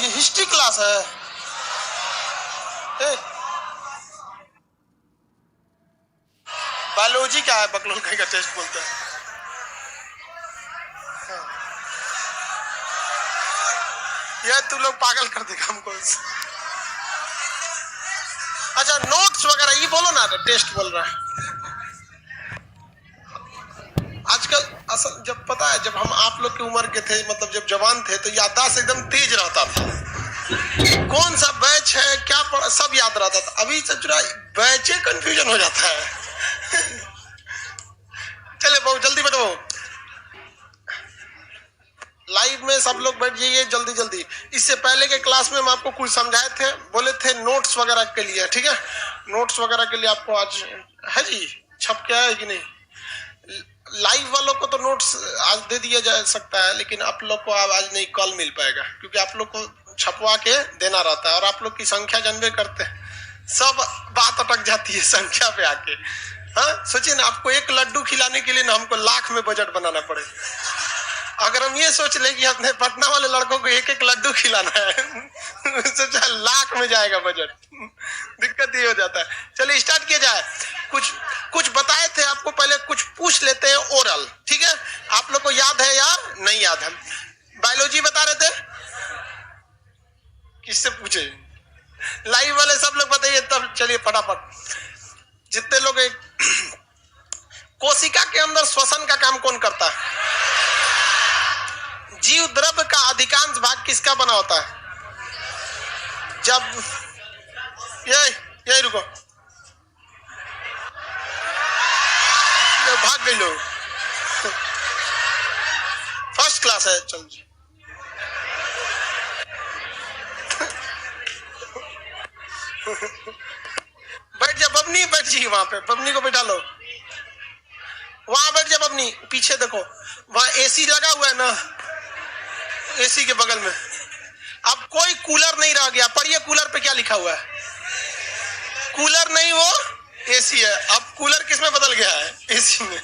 ये history class है। Biology क्या है, बकलोल कहीं का टेस्ट बोलते हैं। ये तू लोग पागल कर देगा हमको। अच्छा नोट्स वगैरह ये बोलो ना, टेस्ट बोल रहा है आजकल। असल जब पता है, जब हम आप लोग की उम्र के थे, मतलब जब जवान थे, तो याददाश्त एकदम तेज रहता था। कौन सा बैच है क्या पढ़ा सब याद रहता था। अभी चचुरा बैचे कंफ्यूजन हो जाता है। चले बहुत जल्दी बैठो, लाइव में सब लोग बैठ जाइए जल्दी जल्दी। इससे पहले के क्लास में हम आपको कुछ समझाए थे, बोले थे नोट्स वगैरह के लिए, ठीक है। नोट्स वगैरह के लिए आपको आज है जी, छप के है कि नहीं। लाइव वालों को तो नोट्स आज दे दिया जा सकता है, लेकिन आप लोग को आज नहीं, कल मिल पाएगा, क्योंकि आप लोग को छपवा के देना रहता है। और आप लोग की संख्या जानबे करते हैं, सब बात अटक जाती है संख्या पे आके। हाँ सोचिए ना, आपको एक लड्डू खिलाने के लिए ना हमको लाख में बजट बनाना पड़े। अगर हम ये सोच ले कि अपने पटना वाले लड़कों को एक एक लड्डू खिलाना है सोचा लाख में जाएगा बजट। दिक्कत ये हो जाता है। चलिए स्टार्ट किया जाए। कुछ बताए थे आपको, पहले कुछ पूछ लेते हैं ओरल, ठीक है। आप लोग को याद है या नहीं याद है? बायोलॉजी बता रहे थे, किससे पूछे? लाइव वाले सब लोग बताइए तब। चलिए फटाफट जितने लोग कोशिका के अंदर श्वसन का काम कौन करता है? जीव द्रव्य का अधिकांश भाग किसका बना होता है? जब ये रुको, भाग गई लोग। फर्स्ट क्लास है, चल जी। बैठ जा बबनी, बैठ जी वहां पे, बबनी को बैठा लो। वहां बैठ जा बबनी, पीछे देखो वहां एसी लगा हुआ है ना, एसी के बगल में। अब कोई कूलर नहीं रह गया। पढ़िए कूलर पे क्या लिखा हुआ है? कूलर नहीं, वो एसी है। अब कूलर किस में बदल गया है? एसी में।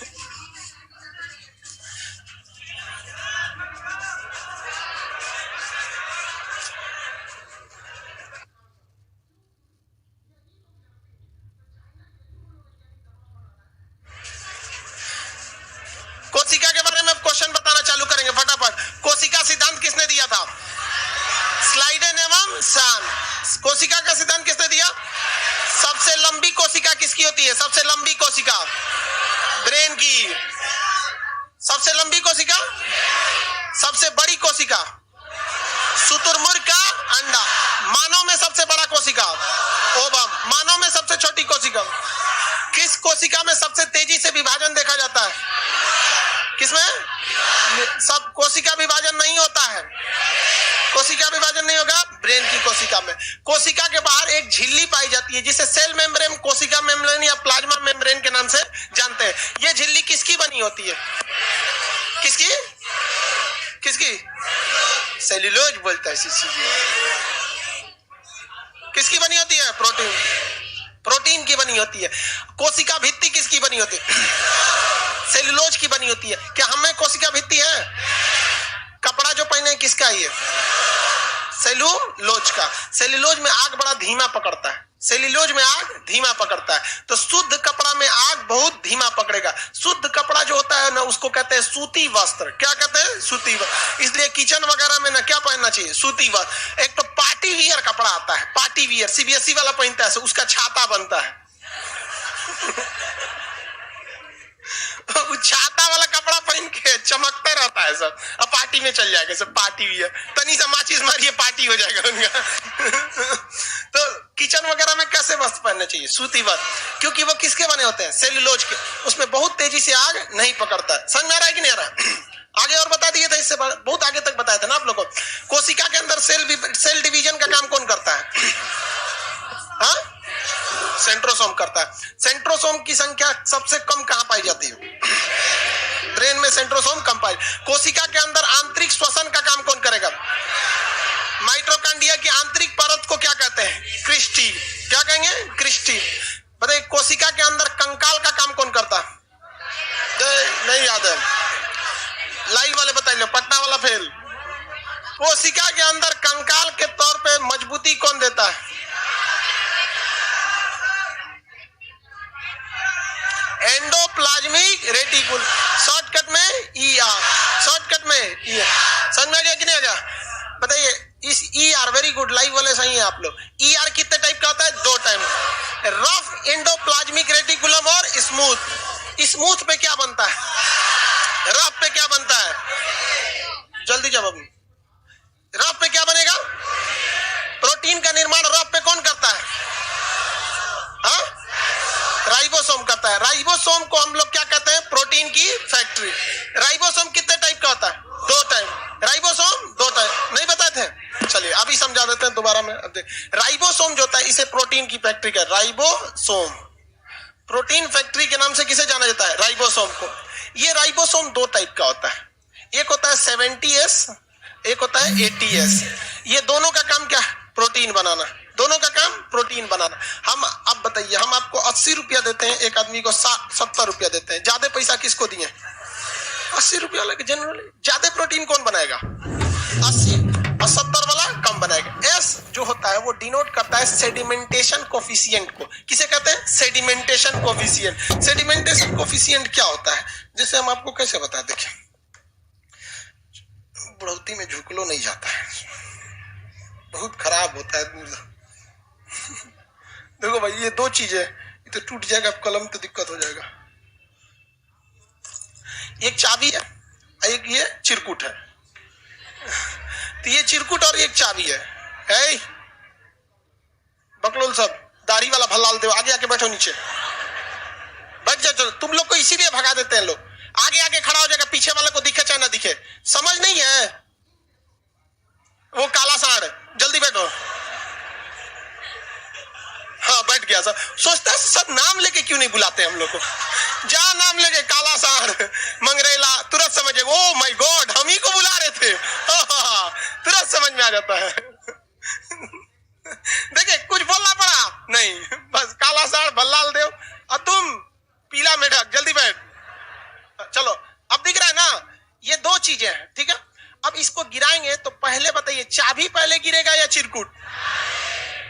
कोशिका के बारे में क्वेश्चन बताना चालू करेंगे फटाफट। कोशिका सिद्धांत किसने दिया था? स्लाइडेन एवं सान। कोशिका का सिद्धांत किसने दिया? सबसे लंबी कोशिका किसकी होती है? सबसे लंबी कोशिका ब्रेन की। सबसे लंबी कोशिका, सबसे बड़ी कोशिका शुतुरमुर्ग का अंडा। मानव में सबसे बड़ा कोशिका ओवम। मानव में सबसे छोटी कोशिका। किस कोशिका में सबसे तेजी से विभाजन देखा जाता है? किसमें? सब कोशिका विभाजन नहीं होता है। कोशिका विभाजन नहीं होगा ब्रेन की कोशिका में। कोशिका के बाहर एक झिल्ली पाई जाती है जिसे सेल मेम्ब्रेन, कोशिका मेम्ब्रेन या प्लाज्मा मेम्ब्रेन के नाम से जानते हैं। यह झिल्ली किसकी बनी होती है? किसकी? किसकी? सेल्यूलोज बोलता है। किसकी बनी होती है? प्रोटीन। प्रोटीन की बनी होती है। कोशिका भित्ति किसकी बनी होती है? सेल्यूलोज की बनी होती है। क्या हमें कोशिका भित्ति है? कपड़ा जो पहने किसका है? सेल्यूलोज का। सेल्यूलोज में आग बड़ा धीमा पकड़ता है। सेल्यूलोज में आग धीमा पकड़ता है, तो शुद्ध कपड़ा में आग बहुत धीमा पकड़ेगा। शुद्ध कपड़ा जो होता है ना, उसको कहते हैं सूती वस्त्र। क्या कहते हैं? सूती वस्त्र। इसलिए किचन वगैरह में ना क्या पहनना चाहिए? सूती वस्त्र। एक तो पार्टी वियर कपड़ा आता है, पार्टी वियर सीबीएसई वाला पहनता है, उसका छाता बनता है। छाता वाला कपड़ा पहन के चमकता रहता है सब। अब पार्टी में चल जाएगा सब, पार्टी वियर। तनी सा माचिस मारिए, पार्टी हो जाएगा उनका। तो किचन वगैरह में कैसे वस्त्र पहनने चाहिए? सूती वस्त्र। क्योंकि वो किसके बने होते हैं? सेल्यूलोज के। उसमें बहुत तेजी से आग नहीं पकड़ता है। समझ में आ रहा है कि नहीं आ रहा? आगे और बता दिए थे, इससे बहुत आगे तक बताया था ना आप लोगों को। कोशिका के अंदर सेल डिवीजन का काम कौन करता है? हाँ, सेंट्रोसोम करता है। सेंट्रोसोम की संख्या सबसे कम कहां पाई जाती है? ब्रेन में सेंट्रोसोम कम पाई। कोशिका के अंदर आंतरिक श्वसन का काम कौन करेगा? माइटोकॉन्ड्रिया की आंतरिक परत को क्या कहते हैं? क्रिस्टी। क्या कहेंगे? क्रिस्टी। बताइए कोशिका के अंदर कंकाल का काम कौन करता है? नहीं याद है? लाइव वाले बताइए, पटना वाला फेल। कोशिका के अंदर कंकाल के तौर पे मजबूती कौन देता है? एंडोप्लाज्मिक रेटिकुलम, शॉर्टकट में ईआर, शॉर्टकट में ईआर। समझ में आ गया कि नहीं आ गया? बताइए इस ईआर, वेरी गुड, लाइव वाले सही है आप लोग। ईआर कितने टाइप का होता है? 2 टाइप, रफ एंडोप्लाज्मिक रेटिकुलम और स्मूथ। स्मूथ पे क्या बनता है? रफ पे क्या बनता है? जल्दी जवाब। रफ पे क्या बनेगा? प्रोटीन का निर्माण रफ पे कौन करता है? हाँ? राइबोसोम करता है। राइबोसोम को हम लोग क्या कहते हैं? प्रोटीन की फैक्ट्री। राइबोसोम कितने टाइप का होता है? 2 टाइप। राइबोसोम 2 टाइप, नहीं बताए थे? चलिए अभी समझा देते हैं दोबारा में। राइबोसोम जो होता है इसे प्रोटीन की फैक्ट्री का राइबोसोम, प्रोटीन फैक्ट्री के नाम से किसे जाना जाता है? राइबोसोम को। ये राइबोसोम 2 टाइप का होता है, एक होता है 70S, एक होता है 80S। ये दोनों का काम क्या है? प्रोटीन बनाना। दोनों का काम प्रोटीन बनाना। हम अब बताइए, हम आपको 80 रुपया देते हैं, एक आदमी को 70 रुपया देते हैं, ज्यादा पैसा किसको दिए? 80 रुपया वाले। जनरली ज्यादा प्रोटीन कौन बनाएगा? 80, और 70 वाला कम बनाएगा। एस जो होता है वो डिनोट करता है सेडिमेंटेशन कोफिशिएंट को। किसे कहते हैं? Sedimentation coefficient. सेडिमेंटेशन कोफिशिएंट क्या होता है? जैसे हम आपको कैसे बता, देखिए बढ़ोतरी में झुकलो नहीं जाता है, बहुत खराब होता है। देखो भाई ये 2 चीजें, ये तो टूट जाएगा, कलम तो दिक्कत हो जाएगा। एक चाबी है, एक ये चिरकुट है। तो ये चिरकुट और एक चाबी है। बकलोल सब दाढ़ी वाला भल्लाल दे, आगे आके बैठो, नीचे बैठ जाओ। चलो तुम लोग को इसीलिए भगा देते हैं लोग, आगे आगे खड़ा हो जाएगा, पीछे वाले को दिखे चाहे ना दिखे। समझ नहीं है? वो काला सांड, जल्दी बैठो। हाँ बैठ गया। सब सोचता है सब नाम लेके क्यों नहीं बुलाते हम लोग को? जहां नाम लेके काला सांड, मंगरेला, तुरंत समझे ओ माय गॉड हम ही को बुला रहे थे। तुरंत समझ में आ जाता है। देखिए कुछ बोलना पड़ा नहीं, बस काला सांड, भल्लाल देव, और तुम पीला मेढक, जल्दी बैठ। चलो अब दिख रहा है ना? ये 2 चीजें हैं, ठीक है। अब इसको गिराएंगे तो पहले बताइए चाबी पहले गिरेगा या चिरकुट?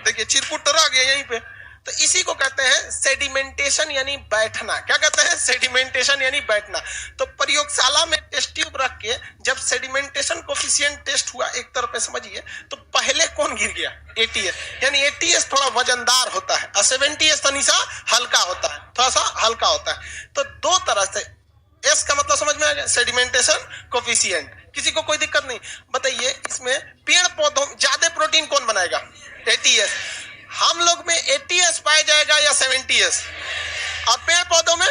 देखिए चिरकुट तो रह गया यहीं पे। तो इसी को कहते हैं सेडिमेंटेशन यानी बैठना। क्या कहते हैं? सेडिमेंटेशन यानी बैठना। तो प्रयोगशाला में टेस्ट ट्यूब रख के जब सेडिमेंटेशन कोफिशिएंट टेस्ट हुआ, एक तरफ पे समझिए, तो पहले कौन गिर गया? 80S। यानी 80S थोड़ा वजनदार होता है और 70S तनी सा हल्का होता है, थोड़ा सा हल्का होता है। तो 2 तरह से एस का मतलब समझ में आ गया? Sedimentation coefficient. किसी को कोई दिक्कत नहीं? बताइए इसमें पेड़ पौधों ज्यादा प्रोटीन कौन बनाएगा? 80S। हम लोग में 80S पाया जाएगा या 70S? और पेड़ पौधों में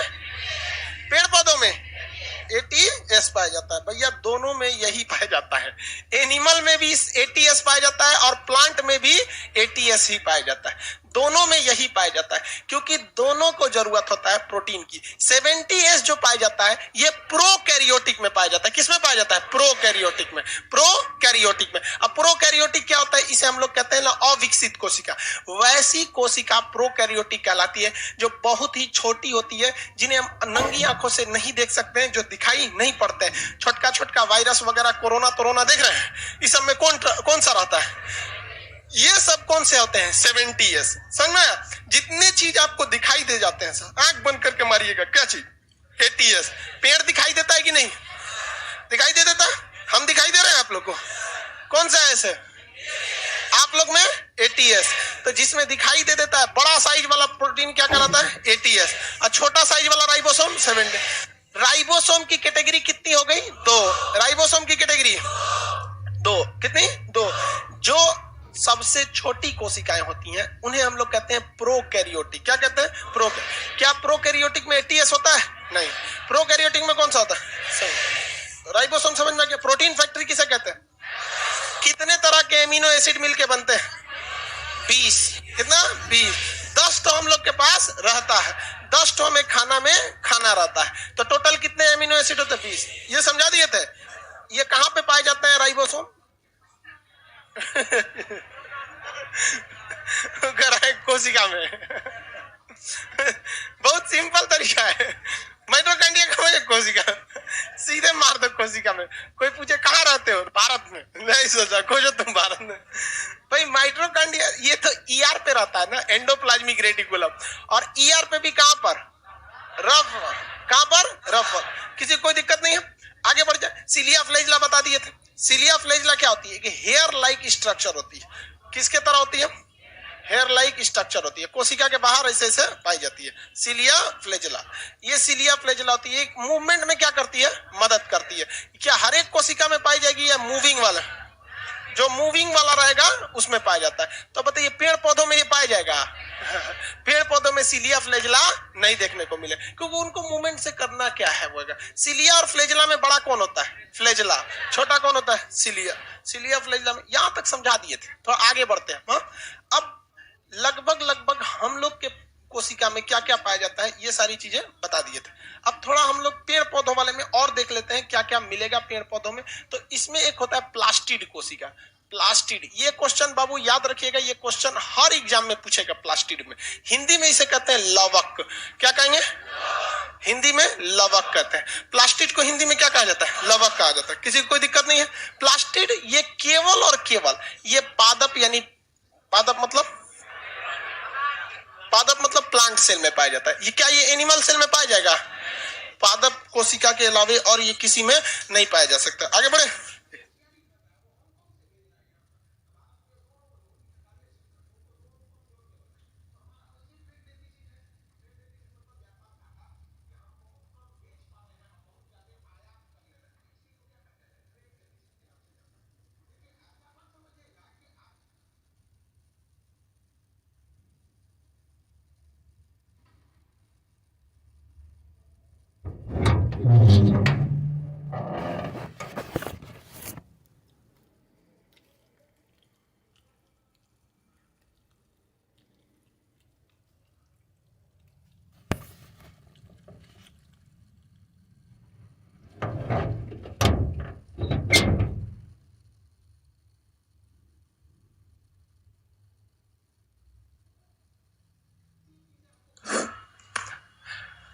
80S पाया जाता है। भैया दोनों में यही पाया जाता है। एनिमल में भी 80S पाया जाता है और प्लांट में भी 80S ही पाया जाता है। दोनों में यही पाया जाता है, क्योंकि दोनों को जरूरत होता है प्रोटीन की। 70S जो पाया जाता है ये प्रोकैरियोटिक में पाया जाता है। किसमें पाया जाता है? प्रोकैरियोटिक में। प्रोकैरियोटिक में। अब प्रोकैरियोटिक क्या होता है? इसे हम लोग कहते हैं ना अविकसित कोशिका। वैसी कोशिका प्रोकैरियोटिक कहलाती है जो बहुत ही छोटी होती है, जिन्हें हम नंगी आंखों से नहीं देख सकते हैं, जो दिखाई नहीं पड़ते हैं। छोटका छोटका वायरस वगैरह, कोरोना देख रहे हैं, इस सब में कौन सा रहता है? ये सब कौन से होते हैं? 70S। समझ में? जितने चीज आपको दिखाई दे जाते हैं, सर आंख बंद करके मारिएगा, क्या चीज? 80S। पेड़ दिखाई देता है कि नहीं? दिखाई दे देता? हम दिखाई दे रहे हैं आप लोग को? कौन सा है ऐसे? आप लोग में 80S। तो जिसमें दिखाई दे देता है बड़ा साइज वाला प्रोटीन क्या कहलाता है? 80S। और छोटा साइज वाला राइबोसोम 70। राइबोसोम की कैटेगरी कितनी हो गई? 2। राइबोसोम की कैटेगरी 2। कितनी? 2। जो सबसे छोटी कोशिकाएं होती हैं उन्हें हम लोग कहते हैं प्रोकैरियोटिक। क्या कहते हैं? क्या प्रोकैरियोटिक में 80S होता है? नहीं। प्रोकैरियोटिक में कौन सा होता है? राइबोसोम। समझ में आ गया? प्रोटीन फैक्ट्री किसे कहते हैं? कितने तरह के एमिनो एसिड मिलके बनते हैं? 20। कितना? 20। 10 तो हम लोग के पास रहता है, 10 तो हमें खाना में खाना रहता है। तो टोटल कितने एमिनो एसिड होते हैं? 20। ये समझा दिए थे। ये कहां पे पाए जाते हैं राइबोसोम? कोशिका में। बहुत सिंपल तरीका है। माइटोकॉन्ड्रिया का कोशिका, सीधे मार दो कोशिका में। कोई पूछे कहाँ रहते हो, भारत में, नहीं सोचा खोजो तुम भारत में। भाई माइटोकॉन्ड्रिया ये तो ईआर पे रहता है ना, एंडोप्लाज्मिक रेटिकुलम, और ईआर पे भी कहां पर, रफ, कहां पर, रफ। किसी कोई दिक्कत नहीं है, आगे बढ़ जाए। सिलिया फ्लैजिला बता दिए थे। सिलिया फ्लैजिला क्या होती है कि हेयर लाइक स्ट्रक्चर होती है। किसके तरह होती है, हेयर लाइक स्ट्रक्चर होती है, कोशिका के बाहर ऐसे ऐसे पाई जाती है, सिलिया फ्लैजिला। ये सिलिया फ्लैजिला होती है, मूवमेंट में क्या करती है, मदद करती है। क्या हर एक कोशिका में पाई जाएगी या मूविंग वाला, जो मूविंग वाला रहेगा उसमें पाया जाता है। तो बताइए पेड़ पौधों में ये पाया जाएगा? पेड़ पौधों में सिलिया फ्लैजिला नहीं देखने को मिले, क्योंकि उनको मूवमेंट से करना क्या है वो। सिलिया और फ्लैजिला में बड़ा कौन होता है, फ्लैजिला। छोटा कौन होता है, सिलिया। सिलिया फ्लैजिला में यहां तक समझा दिए थे, तो आगे बढ़ते हैं। अब लगभग हम लोग के कोशिका में क्या क्या पाया जाता है ये सारी चीजें बता दिए थे। अब थोड़ा हम लोग पेड़ पौधों वाले में और देख लेते हैं क्या क्या मिलेगा पेड़ पौधों में। तो इसमें एक होता है प्लास्टिड कोशिका। प्लास्टिड, ये क्वेश्चन बाबू याद रखिएगा, ये क्वेश्चन हर एग्जाम में पूछेगा। प्लास्टिड में हिंदी में इसे कहते हैं लवक। क्या कहेंगे, हिंदी में लवक कहते हैं। प्लास्टिड को हिंदी में क्या कहा जाता है, लवक कहा जाता है। किसी को कोई दिक्कत नहीं है। प्लास्टिड ये केवल और केवल ये पादप, यानी पादप मतलब प्लांट सेल में पाया जाता है। ये क्या ये एनिमल सेल में पाया जाएगा? पादप कोशिका के अलावे और ये किसी में नहीं पाया जा सकता। आगे बढ़े।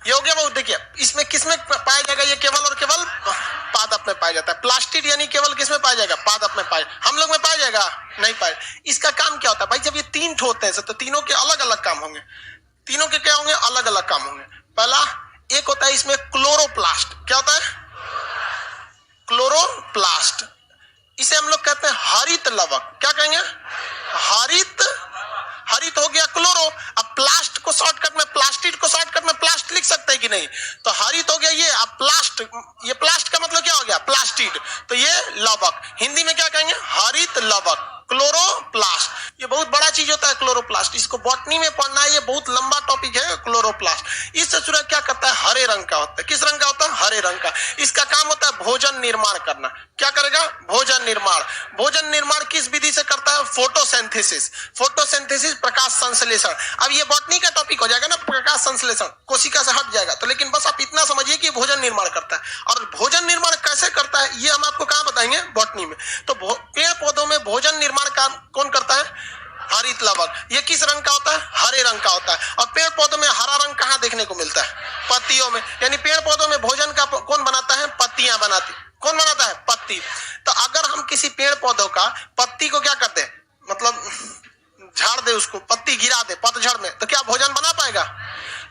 ये हो गया बहुत। देखिए इसमें किसमें पाया जाएगा, ये केवल और केवल पादप में पाया जाता है। प्लास्टिड यानी केवल किसमें पाया जाएगा, पादप में पाया। हम लोग में पाया जाएगा, नहीं पाया। इसका काम क्या होता है भाई, जब ये तीन होते हैं तो तीनों के अलग अलग काम होंगे। तीनों के क्या होंगे, अलग अलग काम होंगे। पहला एक होता है इसमें क्लोरोप्लास्ट। क्या होता है, क्लोरोप्लास्ट। इसे हम लोग कहते हैं हरित लवक। क्या कहेंगे, हरित। हरित हो गया क्लोरो। अब प्लास्ट को शॉर्टकट में, प्लास्टिड को शॉर्टकट में प्लास्ट लिख सकते हैं कि नहीं? तो हरित हो गया ये। अब प्लास्ट, ये प्लास्ट का मतलब क्या हो गया, प्लास्टिड। तो ये लवक, हिंदी में क्या कहेंगे, हरित लवक, क्लोरोप्लास्ट। ये बहुत बड़ा चीज होता है क्लोरोप्लास्ट, इसको बॉटनी में पढ़ना है, ये बहुत लंबा टॉपिक है क्लोरोप्लास्ट। इस ससुरा क्या करता है, हरे रंग का होता है। किस रंग का होता है, हरे रंग का। इसका काम होता है भोजन निर्माण करना। क्या करेगा, भोजन निर्माण। भोजन निर्माण किस विधि से करता है, फोटोसिंथेसिस। फोटोसिंथेसिस, प्रकाश संश्लेषण। अब ये बॉटनी का टॉपिक हो जाएगा ना, प्रकाश संश्लेषण, कोशिका से हट जाएगा। तो लेकिन बस आप इतना समझिए कि भोजन निर्माण करता है। और भोजन निर्माण कैसे करता है ये हम आपको कहां बताएंगे, बॉटनी में। तो पेड़ पौधों में भोजन निर्माण काम कौन करता है, हरित लवक। ये किस रंग का होता है, हरे रंग का होता है। और पेड़ पौधों में हरा रंग कहां देखने को मिलता है, पत्तियों में। यानी पेड़ पौधों में भोजन का कौन बनाता है, पत्तियां बनाती। कौन बनाता है, पत्ती। तो अगर हम किसी पेड़ पौधों का पत्ती को क्या करते हैं, मतलब झाड़ दे, उसको पत्ती गिरा दे पतझड़ में, तो क्या भोजन बना पाएगा?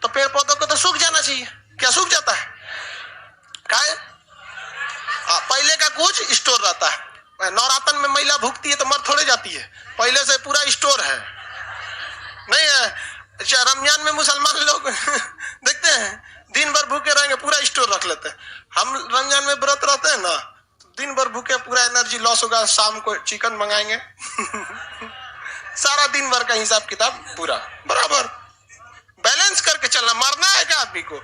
तो पेड़ पौधों को तो सूख जाना चाहिए। क्या सूख जाता है, काय? पहले का कुछ स्टोर रहता है। नवरातन में महिला भूखती है तो मर थोड़े जाती है, पहले से पूरा स्टोर है, नहीं है? अच्छा, रमजान में मुसलमान लोग देखते हैं दिन भर भूखे रहेंगे, पूरा स्टोर रख लेते हैं। हम रमजान में व्रत रहते हैं ना, तो दिन भर भूखे, पूरा एनर्जी लॉस होगा, शाम को चिकन मंगाएंगे सारा दिन भर का हिसाब किताब पूरा बराबर बैलेंस करके चलना। मरना है क्या आदमी को?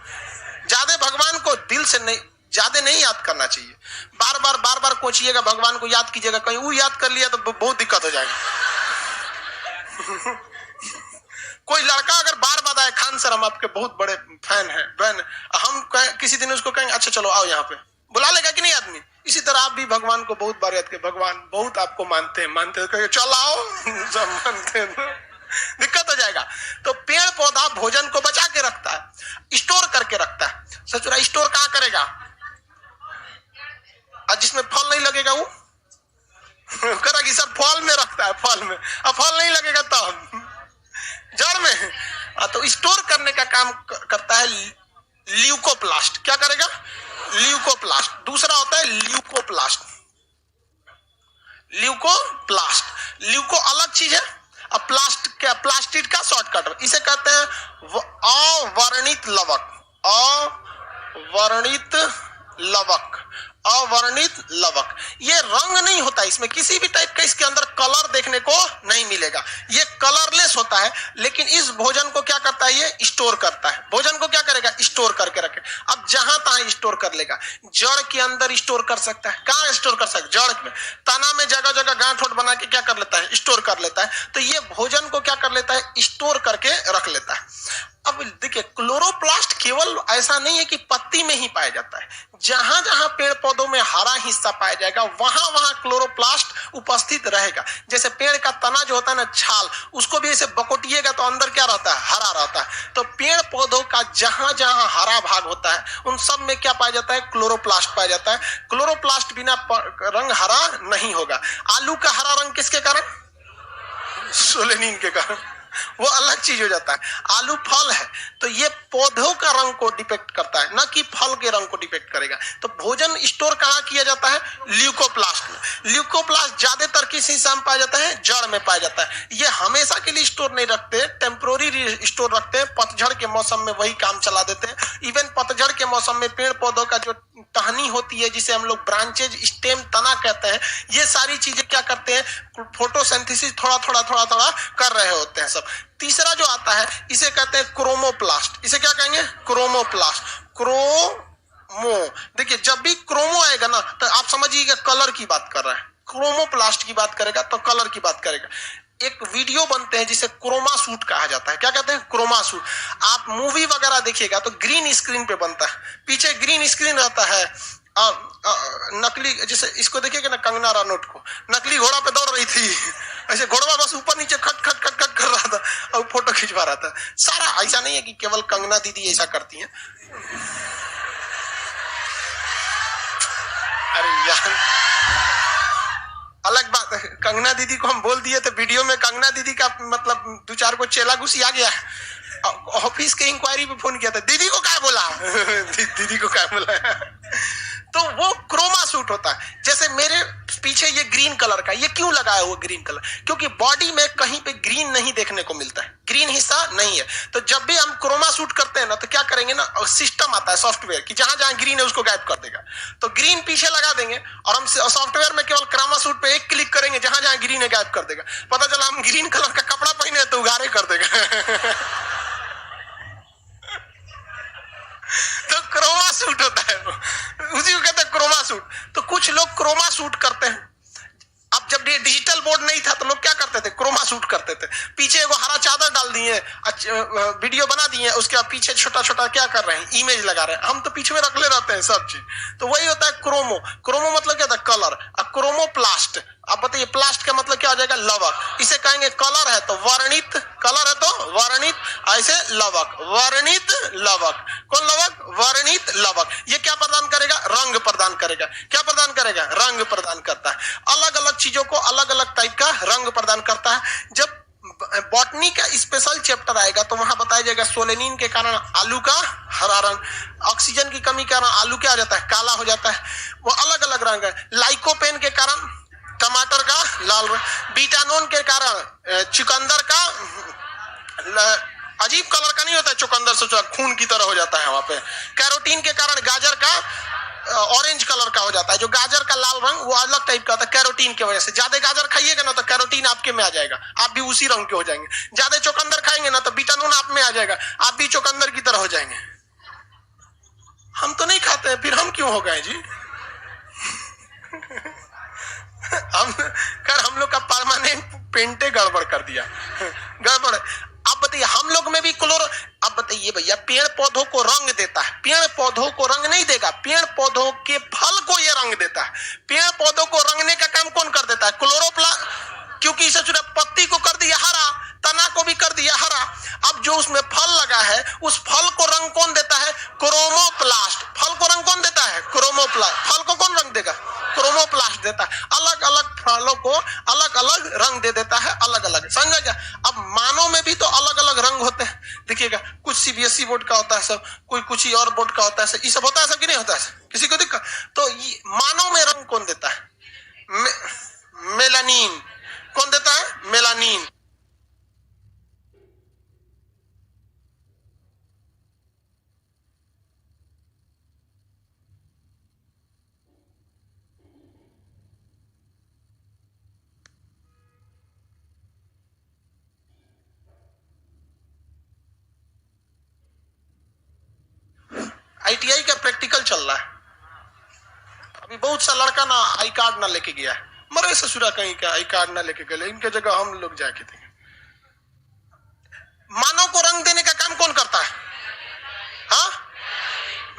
ज्यादा भगवान को दिल से नहीं, ज्यादा नहीं याद करना चाहिए। बार बार कोचिएगा, भगवान को याद कीजिएगा, कहीं वो याद कर लिया तो बहुत दिक्कत हो जाएगी। कोई लड़का अगर बार बताए, खान सर हम आपके बहुत बड़े फैन हैं, बहन, हम किसी दिन उसको कहेंगे अच्छा चलो आओ यहाँ पे, बुला लेगा कि नहीं आदमी? इसी तरह आप भी भगवान को बहुत बार याद करें, भगवान बहुत आपको मानते हैं, चल आओ सब मानते हैं, दिक्कत हो जाएगा। तो पेड़ पौधा भोजन को बचा के रखता है, स्टोर करके रखता है। सचुरा स्टोर कहाँ करेगा, और जिसमें फल नहीं लगेगा वो करा कि सर फल में रखता है, फल में, अब फल नहीं लगेगा तब जड़ में। तो स्टोर करने का काम करता है ल्यूकोप्लास्ट। क्या करेगा? ल्यूकोप्लास्ट। दूसरा होता है ल्यूकोप्लास्ट। ल्यूकोप्लास्ट, ल्यूको अलग चीज है, अब प्लास्ट क्या, प्लास्टिड का शॉर्टकट, इसे कहते हैं अवर्णित लवक। अवर्णित लवक, अवर्णित लवक। ये रंग नहीं होता, इसमें किसी भी टाइप का इसके अंदर कलर देखने को नहीं मिलेगा, ये कलरलेस होता है। लेकिन इस भोजन को क्या करता है? ये स्टोर करता है। भोजन को क्या करेगा? स्टोर करके रखे। अब जहां तहां स्टोर कर लेगा, जड़ के अंदर स्टोर कर सकता है। कहां स्टोर कर सकता है? जड़ में, तना में जगह जगह गांठ ओठ बना के क्या कर लेता है? स्टोर कर लेता है। तो ये भोजन को क्या कर लेता है? स्टोर करके रख लेता है। अब देखिए, क्लोरोप्लास्ट केवल ऐसा नहीं है कि पत्ती में ही पाया जाता है, जहां जहां पेड़ पौधों में हरा हिस्सा पाया जाएगा वहां वहां क्लोरोप्लास्ट उपस्थित रहेगा। जैसे पेड़ का तना जो होता है ना, छाल, उसको भी ऐसे बकोटिएगा तो अंदर क्या रहता है? हरा रहता है। तो पेड़ पौधों का जहां जहां हरा भाग होता है उन सब में क्या पाया जाता है? क्लोरोप्लास्ट पाया जाता है। क्लोरोप्लास्ट बिना रंग हरा नहीं होगा। आलू का हरा रंग किसके कारण? सोलेनिन के कारण, वो अलग चीज हो जाता है। आलू फल है तो ये पौधों का रंग को डिपेक्ट करता है, ना कि फल के रंग को डिपेक्ट करेगा। तो भोजन स्टोर कहाँ किया जाता है? ल्यूकोप्लास्ट में। ल्यूकोप्लास्ट ज्यादातर किस हिस्सा में पाया जाता है? जड़ में पाया जाता है। ये हमेशा के लिए स्टोर नहीं रखते, टेम्पोररी स्टोर रखते हैं। पतझड़ के मौसम में वही काम चला देते हैं। इवन पतझड़ के मौसम में पेड़ पौधों का जो टहनी होती है, जिसे हम लोग ब्रांचेज, स्टेम, तना कहते हैं, ये सारी चीजें क्या करते हैं? फोटोसिंथेसिस थोड़ा थोड़ा कर रहे होते हैं सब। तीसरा जो आता है इसे कहते हैं क्रोमोप्लास्ट। इसे क्या कहेंगे? क्रोमोप्लास्ट। क्रोमो, देखिए जब भी क्रोमो आएगा ना तो आप समझिएगा कलर की बात कर रहा है। क्रोमोप्लास्ट की बात करेगा तो कलर की बात करेगा। एक वीडियो बनते हैं जिसे क्रोमा सूट कहा जाता है। क्या कहते हैं? Croma suit. आप मूवी वगैरह देखिएगा तो ग्रीन स्क्रीन पे बनता है, पीछे ग्रीन स्क्रीन रहता है। नकली, जैसे इसको देखिएगा ना, कंगना रनौत को, नकली घोड़ा पे दौड़ रही थी, ऐसे घोड़ा बस ऊपर नीचे खट खट खट खट कर रहा था और फोटो खिंचवा रहा था। सारा ऐसा नहीं है कि केवल कंगना दीदी ऐसा करती हैं। अरे यार, अलग बात है, कंगना दीदी को हम बोल दिए तो वीडियो में कंगना दीदी का मतलब 2-4 को चेला घुसी आ गया। ऑफिस के इंक्वायरी पे फोन किया था, दीदी को क्या बोला दीदी को क्या बोला तो वो क्रोमा सूट होता है। जैसे मेरे पीछे ये ग्रीन कलर का, ये क्यों लगाया हुआ ग्रीन कलर? क्योंकि बॉडी में कहीं पे ग्रीन नहीं देखने को मिलता है, ग्रीन हिस्सा नहीं है। तो जब भी हम क्रोमा सूट करते हैं ना, तो क्या करेंगे ना, सिस्टम आता है सॉफ्टवेयर कि जहां जहां ग्रीन है उसको गायब कर देगा। तो ग्रीन पीछे लगा देंगे और हम सॉफ्टवेयर में केवल क्रोमा सूट पे एक क्लिक करेंगे, जहां जहां ग्रीन है गायब कर देगा। पता चला हम ग्रीन कलर का कपड़ा पहने तो उगारे कर देगा तो क्रोमा सूट होता है वो, उसी को कहते हैं क्रोमा सूट। तो कुछ लोग क्रोमा सूट करते हैं। अब जब डिजिटल बोर्ड नहीं था तो लोग क्या करते थे? क्रोमा सूट करते थे। पीछे वो हरा चादर डाल दिए, वीडियो बना दिए, उसके बाद पीछे छोटा छोटा क्या कर रहे हैं? इमेज लगा रहे हैं। हम तो पीछे में रख ले रहते हैं सब चीज। तो वही होता है क्रोमो। क्रोमो मतलब क्या था? कलर। अब क्रोमोप्लास्ट, अब बताइए प्लास्ट का मतलब क्या हो जाएगा? लवक। इसे कहेंगे कलर है तो वर्णित, कलर है तो वर्णित, ऐसे लवक, वर्णित लवक। कौन लवक? वर्णित लवक। ये क्या प्रदान करेगा? रंग प्रदान करेगा। क्या प्रदान करेगा? रंग प्रदान करता है। अलग अलग चीजों को अलग अलग टाइप का रंग प्रदान करता है। जब बॉटनी का स्पेशल चैप्टर आएगा तो वहां बताया जाएगा सोलेनिन के कारण आलू का हरा रंग, ऑक्सीजन की कमी के कारण आलू क्या हो जाता है? काला हो जाता है। वो अलग अलग रंग है। लाइकोपेन के कारण टमाटर का लाल रंग, बीटानोन के कारण चुकंदर का अजीब कलर का नहीं होता है, चुकंदर से खून की तरह हो जाता है वहां पे। कैरोटीन के कारण गाजर का ऑरेंज कलर का हो जाता है। जो गाजर का लाल रंग वो अलग टाइप का होता है कैरोटीन की वजह से। ज्यादा गाजर खाइएगा ना तो कैरोटीन आपके में आ जाएगा, आप भी उसी रंग के हो जाएंगे। ज्यादा चुकंदर खाएंगे ना तो बीटानोन आप में आ जाएगा, आप भी चुकंदर की तरह हो जाएंगे। हम तो नहीं खाते हैं, फिर हम क्यों हो गए जी हम लोग का परमानेंट पेंटे गड़बड़ कर दिया, गड़बड़। अब बताइए हम लोग में भी क्लोरो, अब बताइए भैया, पेड़ पौधों को रंग देता है, पेड़ पौधों को रंग नहीं देगा, पेड़ पौधों के फल को ये रंग देता है। पेड़ पौधों को रंगने का काम कौन कर देता है? क्लोरोप्लास्ट। क्योंकि इसे सिर्फ पत्ती को कर दिया हरा, तना को भी कर दिया हरा। अब जो उसमें फल लगा है उस फल को रंग कौन देता है? क्रोमोप्लास्ट। फल को रंग कौन देता है? क्रोमोप्लास्ट। फल को कौन रंग देगा? देता है अलग अलग, समझ में क्या? अब मानव में भी तो अलग अलग रंग होते हैं, देखिएगा कुछ सीबीएसई बोर्ड का होता है सब, कोई कुछ ही और बोर्ड का होता है, ये सब होता है सब कि नहीं होता है, किसी को दिक्कत? तो मानव में रंग कौन देता है? मेलानिन। कौन देता है? मेलानिन। आईटीआई का प्रैक्टिकल चल रहा है, अभी बहुत सा लड़का ना आई कार्ड ना लेके गया है, मरे ससुरा कहीं का आई कार्ड ना लेके गए, इनके जगह हम लोग जाके देंगे। मानव को रंग देने का काम कौन करता है? हाँ,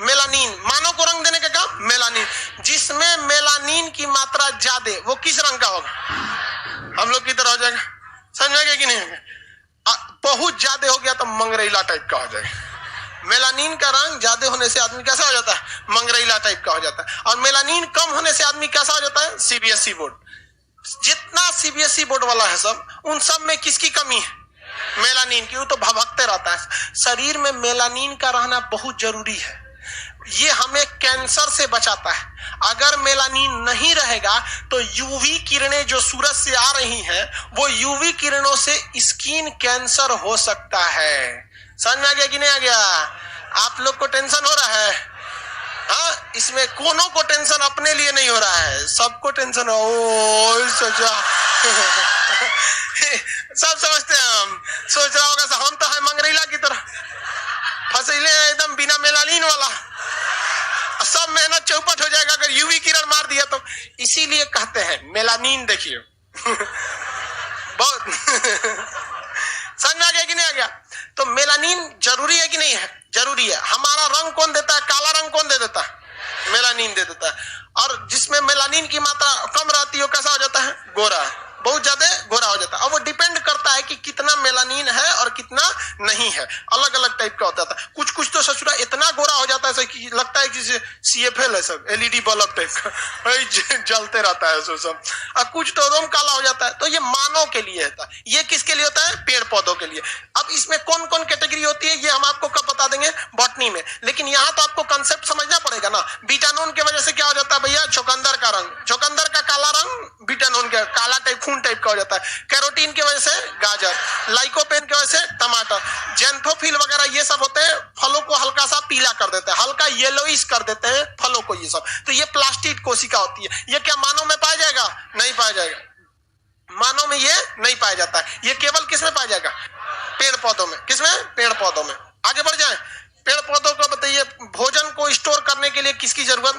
मेलानिन। मानव को रंग देने का काम मेलानिन। जिसमें मेलानिन की मात्रा ज्यादा, वो किस रंग का होगा? हम लोग की तरह हो जाएगा, समझ में गया कि नहीं? बहुत ज्यादा हो गया तो मंगरैला टाइप का हो जाएगा। मेलानिन का रंग ज्यादा होने से आदमी कैसा हो जाता है? मंगरैला टाइप का हो जाता है। और मेलानिन कम होने से आदमी कैसा हो जाता है? CBSE board. जितना सीबीएसई बोर्ड वाला है सब, उन सब में किसकी कमी है? मेलानिन की। वो तो भभकते रहता है। शरीर में मेलानिन का रहना बहुत जरूरी है, ये हमें कैंसर से बचाता है। अगर मेलानिन नहीं रहेगा तो यूवी किरणें जो सूरज से आ रही हैं, वो यूवी किरणों से स्किन कैंसर हो सकता है। समझ में आ गया कि नहीं आ गया? आप लोग को टेंशन हो रहा है? हाँ, इसमें कोनो को टेंशन अपने लिए नहीं हो रहा है, सबको टेंशन हो। ओ सोचा सब समझते हैं हम, सोच रहा होगा हम तो है मंगरैला की तरह फसीले एकदम बिना मेलानिन वाला, सब मेहनत चौपट हो जाएगा अगर यूवी किरण मार दिया तो। इसीलिए कहते हैं मेलानिन देखिए बहुत समझ में आ गया कि नहीं आ गया? तो मेलानिन जरूरी है कि नहीं है? जरूरी है। हमारा रंग कौन देता है? काला रंग कौन दे देता है? मेलानिन दे देता है। और जिसमें मेलानिन की मात्रा कम रहती है वो कैसा हो जाता है? गोरा। बहुत ज्यादा गोरा हो जाता है। अब वो डिपेंड करता है कि कितना मेलानिन है और कितना नहीं है, अलग अलग टाइप का होता है। कुछ कुछ तो ससुरा इतना गोरा हो जाता है कि लगता है कि सीएफएल है सब, एलईडी बल्ब टाइप का जलते रहता है सब। और कुछ तो एकदम काला हो जाता है। तो ये मानव के लिए होता है। ये किसके लिए होता है? पेड़ पौधों के लिए। अब इसमें कौन कौन कैटेगरी होती है ये हम आपको कब बता देंगे? बॉटनी में। लेकिन यहाँ तो आपको कंसेप्ट समझना पड़ेगा ना। बीटानोन की वजह से क्या हो जाता है भैया? चुकंदर का रंग, चुकंदर का काला रंग बीटानोन का काला टाइप खून टाइप का हो जाता है। कैरोटीन की वजह से गाजर, लाइकोपेन की वजह से टमाटर, जेंथोफिल वगैरह ये सब होते हैं, फलों को हल्का सा पीला कर देते हैं, हल्का येलोइश कर देते हैं फलों को ये सब। तो ये प्लास्टिड कोशिका होती है। ये क्या मानव में पाया जाएगा? नहीं पाया जाएगा। मानव में ये नहीं पाया जाता है। ये केवल किसमें पाया जाएगा? पेड़ पौधों में। किसमें? पेड़ पौधों में। आगे बढ़ जाए। पेड़ पौधों को बताइए, भोजन को स्टोर करने के लिए किसकी जरूरत?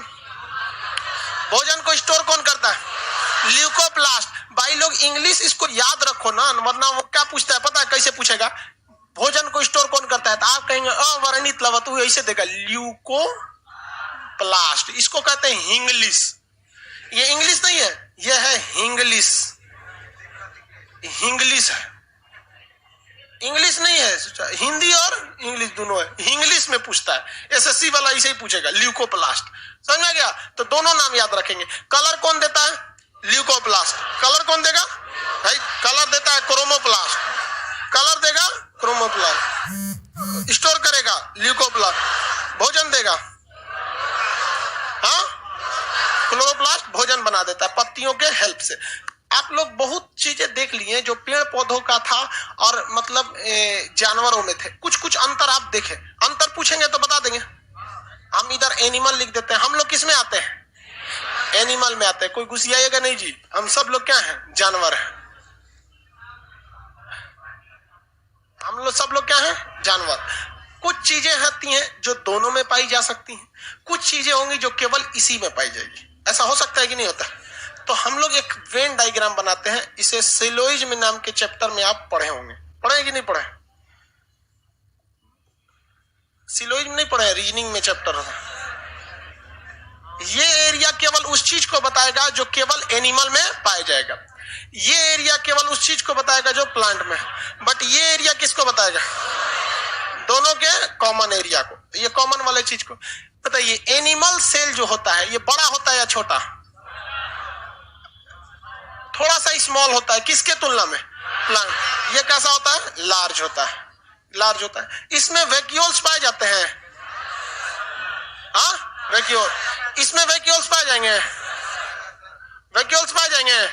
भोजन को स्टोर कौन करता है? ल्यूकोप्लास्ट। भाई लोग इंग्लिश इसको याद रखो ना, वरना वो क्या पूछता है पता है? कैसे पूछेगा? भोजन को स्टोर कौन करता है? तो आप कहेंगे अवर्णित लवतु, ऐसे देगा ल्यूकोप्लास्ट। इसको कहते हैं हिंग्लिश। ये इंग्लिश नहीं है, ये है हिंग्लिश। हिंग्लिश है, इंग्लिश नहीं है। हिंदी और इंग्लिश दोनों है। इंग्लिश में पूछता है, एसएससी वाला इसे ही पूछेगा, ल्यूकोप्लास्ट। समझ में गया? तो दोनों नाम याद रखेंगे। कलर कौन देता है? ल्यूकोप्लास्ट। कलर कौन देगा भाई? कलर देता है क्रोमोप्लास्ट। कलर देगा क्रोमोप्लास्ट। स्टोर करेगा ल्यूकोप्लास्ट। भोजन देगा, हाँ, क्लोरोप्लास्ट भोजन बना देता है पत्तियों के हेल्प से। आप लोग बहुत चीजें देख लिए जो पेड़ पौधों का था और मतलब जानवरों में थे। कुछ कुछ अंतर आप देखें। अंतर पूछेंगे तो बता देंगे। हम इधर एनिमल लिख देते हैं। हम लोग किस में आते हैं? एनिमल में आते हैं। कोई घुसियाएगा नहीं जी। हम सब लोग क्या हैं? जानवर हैं। हम लोग सब लोग क्या हैं? जानवर। कुछ चीजें होती हैं जो दोनों में पाई जा सकती हैं, कुछ चीजें होंगी जो केवल इसी में पाई जाएगी। ऐसा हो सकता है कि नहीं होता? तो हम लोग एक वेन डायग्राम बनाते हैं। इसे सिलोइज्म नाम के चैप्टर में आप पढ़े होंगे। पढ़े कि नहीं पढ़े? सिलोइज्म नहीं पढ़े? रीजनिंग में चैप्टर है। ये एरिया केवल उस चीज को बताएगा जो केवल एनिमल में पाया जाएगा। ये एरिया केवल उस चीज को बताएगा जो प्लांट में। बट ये एरिया किसको बताएगा? दोनों के कॉमन एरिया को। ये कॉमन वाले चीज को बताइए। एनिमल सेल जो होता है ये बड़ा होता है या छोटा? थोड़ा सा स्मॉल होता है, किसके तुलना में? प्लांट। ये कैसा होता है? लार्ज होता है, लार्ज होता है। इसमें वैक्यूल्स पाए जाते हैं, हाँ वैक्यूल, इसमें वैक्यूल्स पाए जाएंगे, वैक्यूल्स पाए जाएंगे।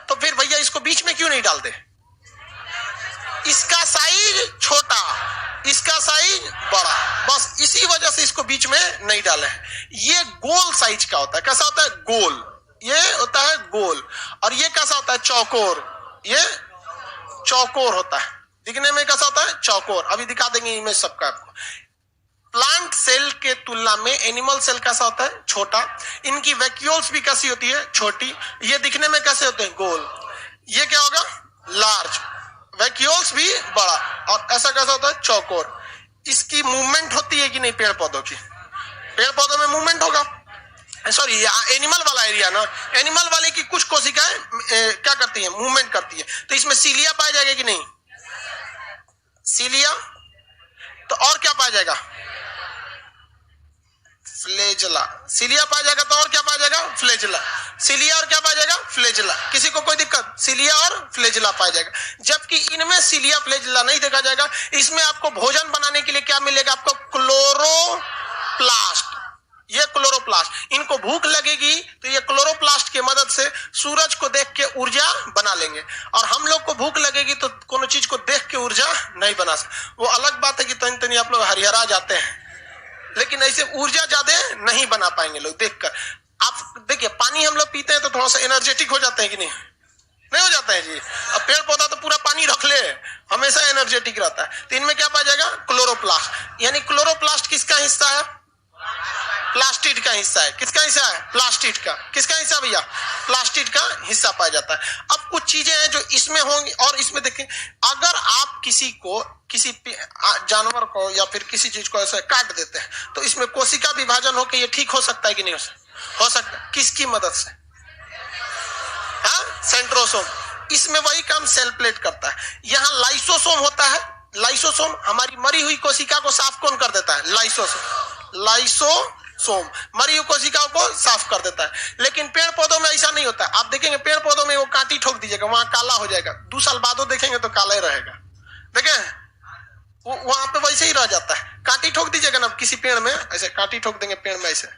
तो फिर भैया इसको बीच में क्यों नहीं डालते? इसका साइज छोटा, इसका साइज बड़ा, बस इसी वजह से इसको बीच में नहीं डाले हैं। ये गोल साइज का होता है, कैसा होता है? गोल, ये होता है गोल। और ये कैसा होता है? चौकोर, ये चौकोर होता है, दिखने में कैसा होता है? चौकोर। अभी दिखा देंगे इमेज सबका आपको। प्लांट सेल के तुलना में एनिमल सेल कैसा होता है? छोटा। इनकी वैक्यूल्स भी कैसी होती है? छोटी। ये दिखने में कैसे होते हैं? गोल। ये क्या होगा? लार्ज। वैक्यूल्स भी बड़ा। और ऐसा कैसा होता है? चौकोर। इसकी मूवमेंट होती है कि नहीं? पेड़ पौधों की, पेड़ पौधों में मूवमेंट होगा। सॉरी, एनिमल वाला एरिया ना, एनिमल वाले की कुछ कोशिकाएं क्या करती है? मूवमेंट करती है। तो इसमें सीलिया पाया जाएगा कि नहीं? सीलिया। तो और क्या पाया जाएगा? फ्लेजला। सीलिया पाया जाएगा तो और क्या पाया जाएगा? फ्लेजला। सीलिया और क्या पाया जाएगा? फ्लेजला। किसी को कोई दिक्कत? सीलिया और फ्लेजला पाया जाएगा। जबकि इनमें सीलिया फ्लेजला नहीं देखा जाएगा। इसमें आपको भोजन बनाने के लिए क्या मिलेगा? आपको क्लोरोप्लास्ट। ये क्लोरोप्लास्ट, इनको भूख लगेगी तो ये क्लोरोप्लास्ट की मदद से सूरज को देख के ऊर्जा बना लेंगे। और हम लोग को भूख लगेगी तो कोनो चीज को देख के ऊर्जा नहीं बना सकते। वो अलग बात है कि तनी तनी आप लोग हरिहरा जाते हैं, लेकिन ऐसे ऊर्जा ज्यादा नहीं बना पाएंगे लोग देखकर। आप देखिए, पानी हम लोग पीते हैं तो थोड़ा सा एनर्जेटिक हो जाते हैं कि नहीं? नहीं हो जाता है जी। अब पेड़ पौधा तो पूरा पानी रख ले, हमेशा एनर्जेटिक रहता है। तो इनमें क्या पाया जाएगा? क्लोरोप्लास्ट। यानी क्लोरोप्लास्ट किसका हिस्सा है? प्लास्टिड का हिस्सा है। किसका हिस्सा है? प्लास्टिड का। किसका हिस्सा भैया? प्लास्टिड का हिस्सा पाया जाता है। अब कुछ चीजें हैं जो इसमें होंगी और इसमें देखें। अगर आप किसी को, किसी जानवर को या फिर किसी चीज को ऐसे काट देते हैं तो इसमें कोशिका विभाजन होकर ये ठीक हो सकता है कि नहीं हो सकता? किसकी मदद से? हाँ, सेंट्रोसोम। इसमें वही काम सेल प्लेट करता है। यहाँ लाइसोसोम होता है। लाइसोसोम हमारी मरी हुई कोशिका को साफ कौन कर देता है? लाइसोसोम। लाइसोसोम मरी हुई कोशिकाओं को साफ कर देता है। लेकिन पेड़ पौधों में ऐसा नहीं होता है। आप देखेंगे पेड़ पौधों में वो कांटी ठोक दीजिएगा, वहां काला हो जाएगा। 2 साल बाद देखेंगे तो काला ही रहेगा। देखें, वहां पे वैसे ही रह जाता है। कांटी ठोक दीजिएगा ना किसी पेड़ में, ऐसे कांटी ठोक देंगे पेड़ में ऐसे,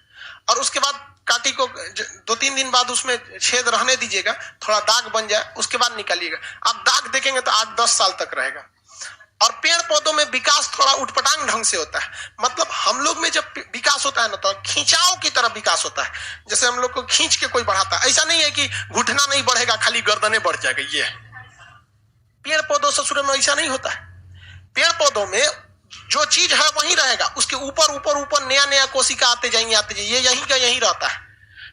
और उसके बाद कांटी को 2-3 दिन बाद उसमें छेद रहने दीजिएगा, थोड़ा दाग बन जाए, उसके बाद निकालिएगा। आप दाग देखेंगे तो 8-10 साल तक रहेगा। और पेड़ पौधों में विकास थोड़ा उटपटांग ढंग से होता है। मतलब हम लोग में जब विकास होता है ना तो खिंचाव की तरह विकास होता है। जैसे हम लोग को खींच के कोई बढ़ाता है, ऐसा नहीं है कि घुटना नहीं बढ़ेगा, खाली गर्दने बढ़ जाएगा। ये पेड़ पौधों से शुरू में ऐसा नहीं होता है। पेड़ पौधों में जो चीज है वही रहेगा, उसके ऊपर ऊपर ऊपर नया नया कोशिका आते जाएंगे, आते जाएंगे, ये यही का यही रहता है।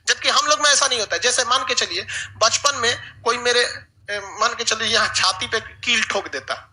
जबकि हम लोग में ऐसा नहीं होता है। जैसे मान के चलिए बचपन में कोई मेरे मान के चलिए यहाँ छाती पे कील ठोक देता,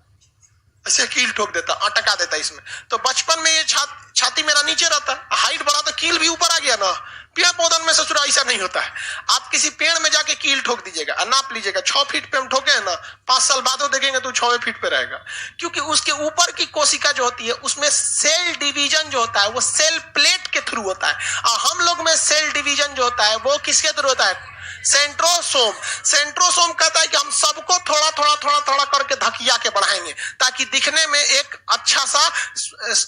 ऐसे कील ठोक देता, अटका देता इसमें, तो बचपन में ये छाती मेरा नीचे रहता, हाइट बढ़ा तो कील भी ऊपर आ गया ना। पेड़ पौधों में ससुरा ऐसा नहीं होता है। आप किसी पेड़ में जाके कील ठोक दीजिएगा, नाप लीजिएगा 6 फीट पे हम ठोके हैं ना, 5 साल बाद देखेंगे तो 6 फीट पे रहेगा। क्योंकि उसके ऊपर की कोशिका जो होती है उसमें सेल डिवीजन जो होता है वो सेल प्लेट के थ्रू होता है। और हम लोग में सेल डिवीजन जो होता है वो किसके थ्रू होता है? सेंट्रोसोम। सेंट्रोसोम कहता है कि हम सबको थोड़ा थोड़ा थोड़ा थोड़ा करके धकिया के बढ़ाएंगे ताकि दिखने में एक अच्छा सा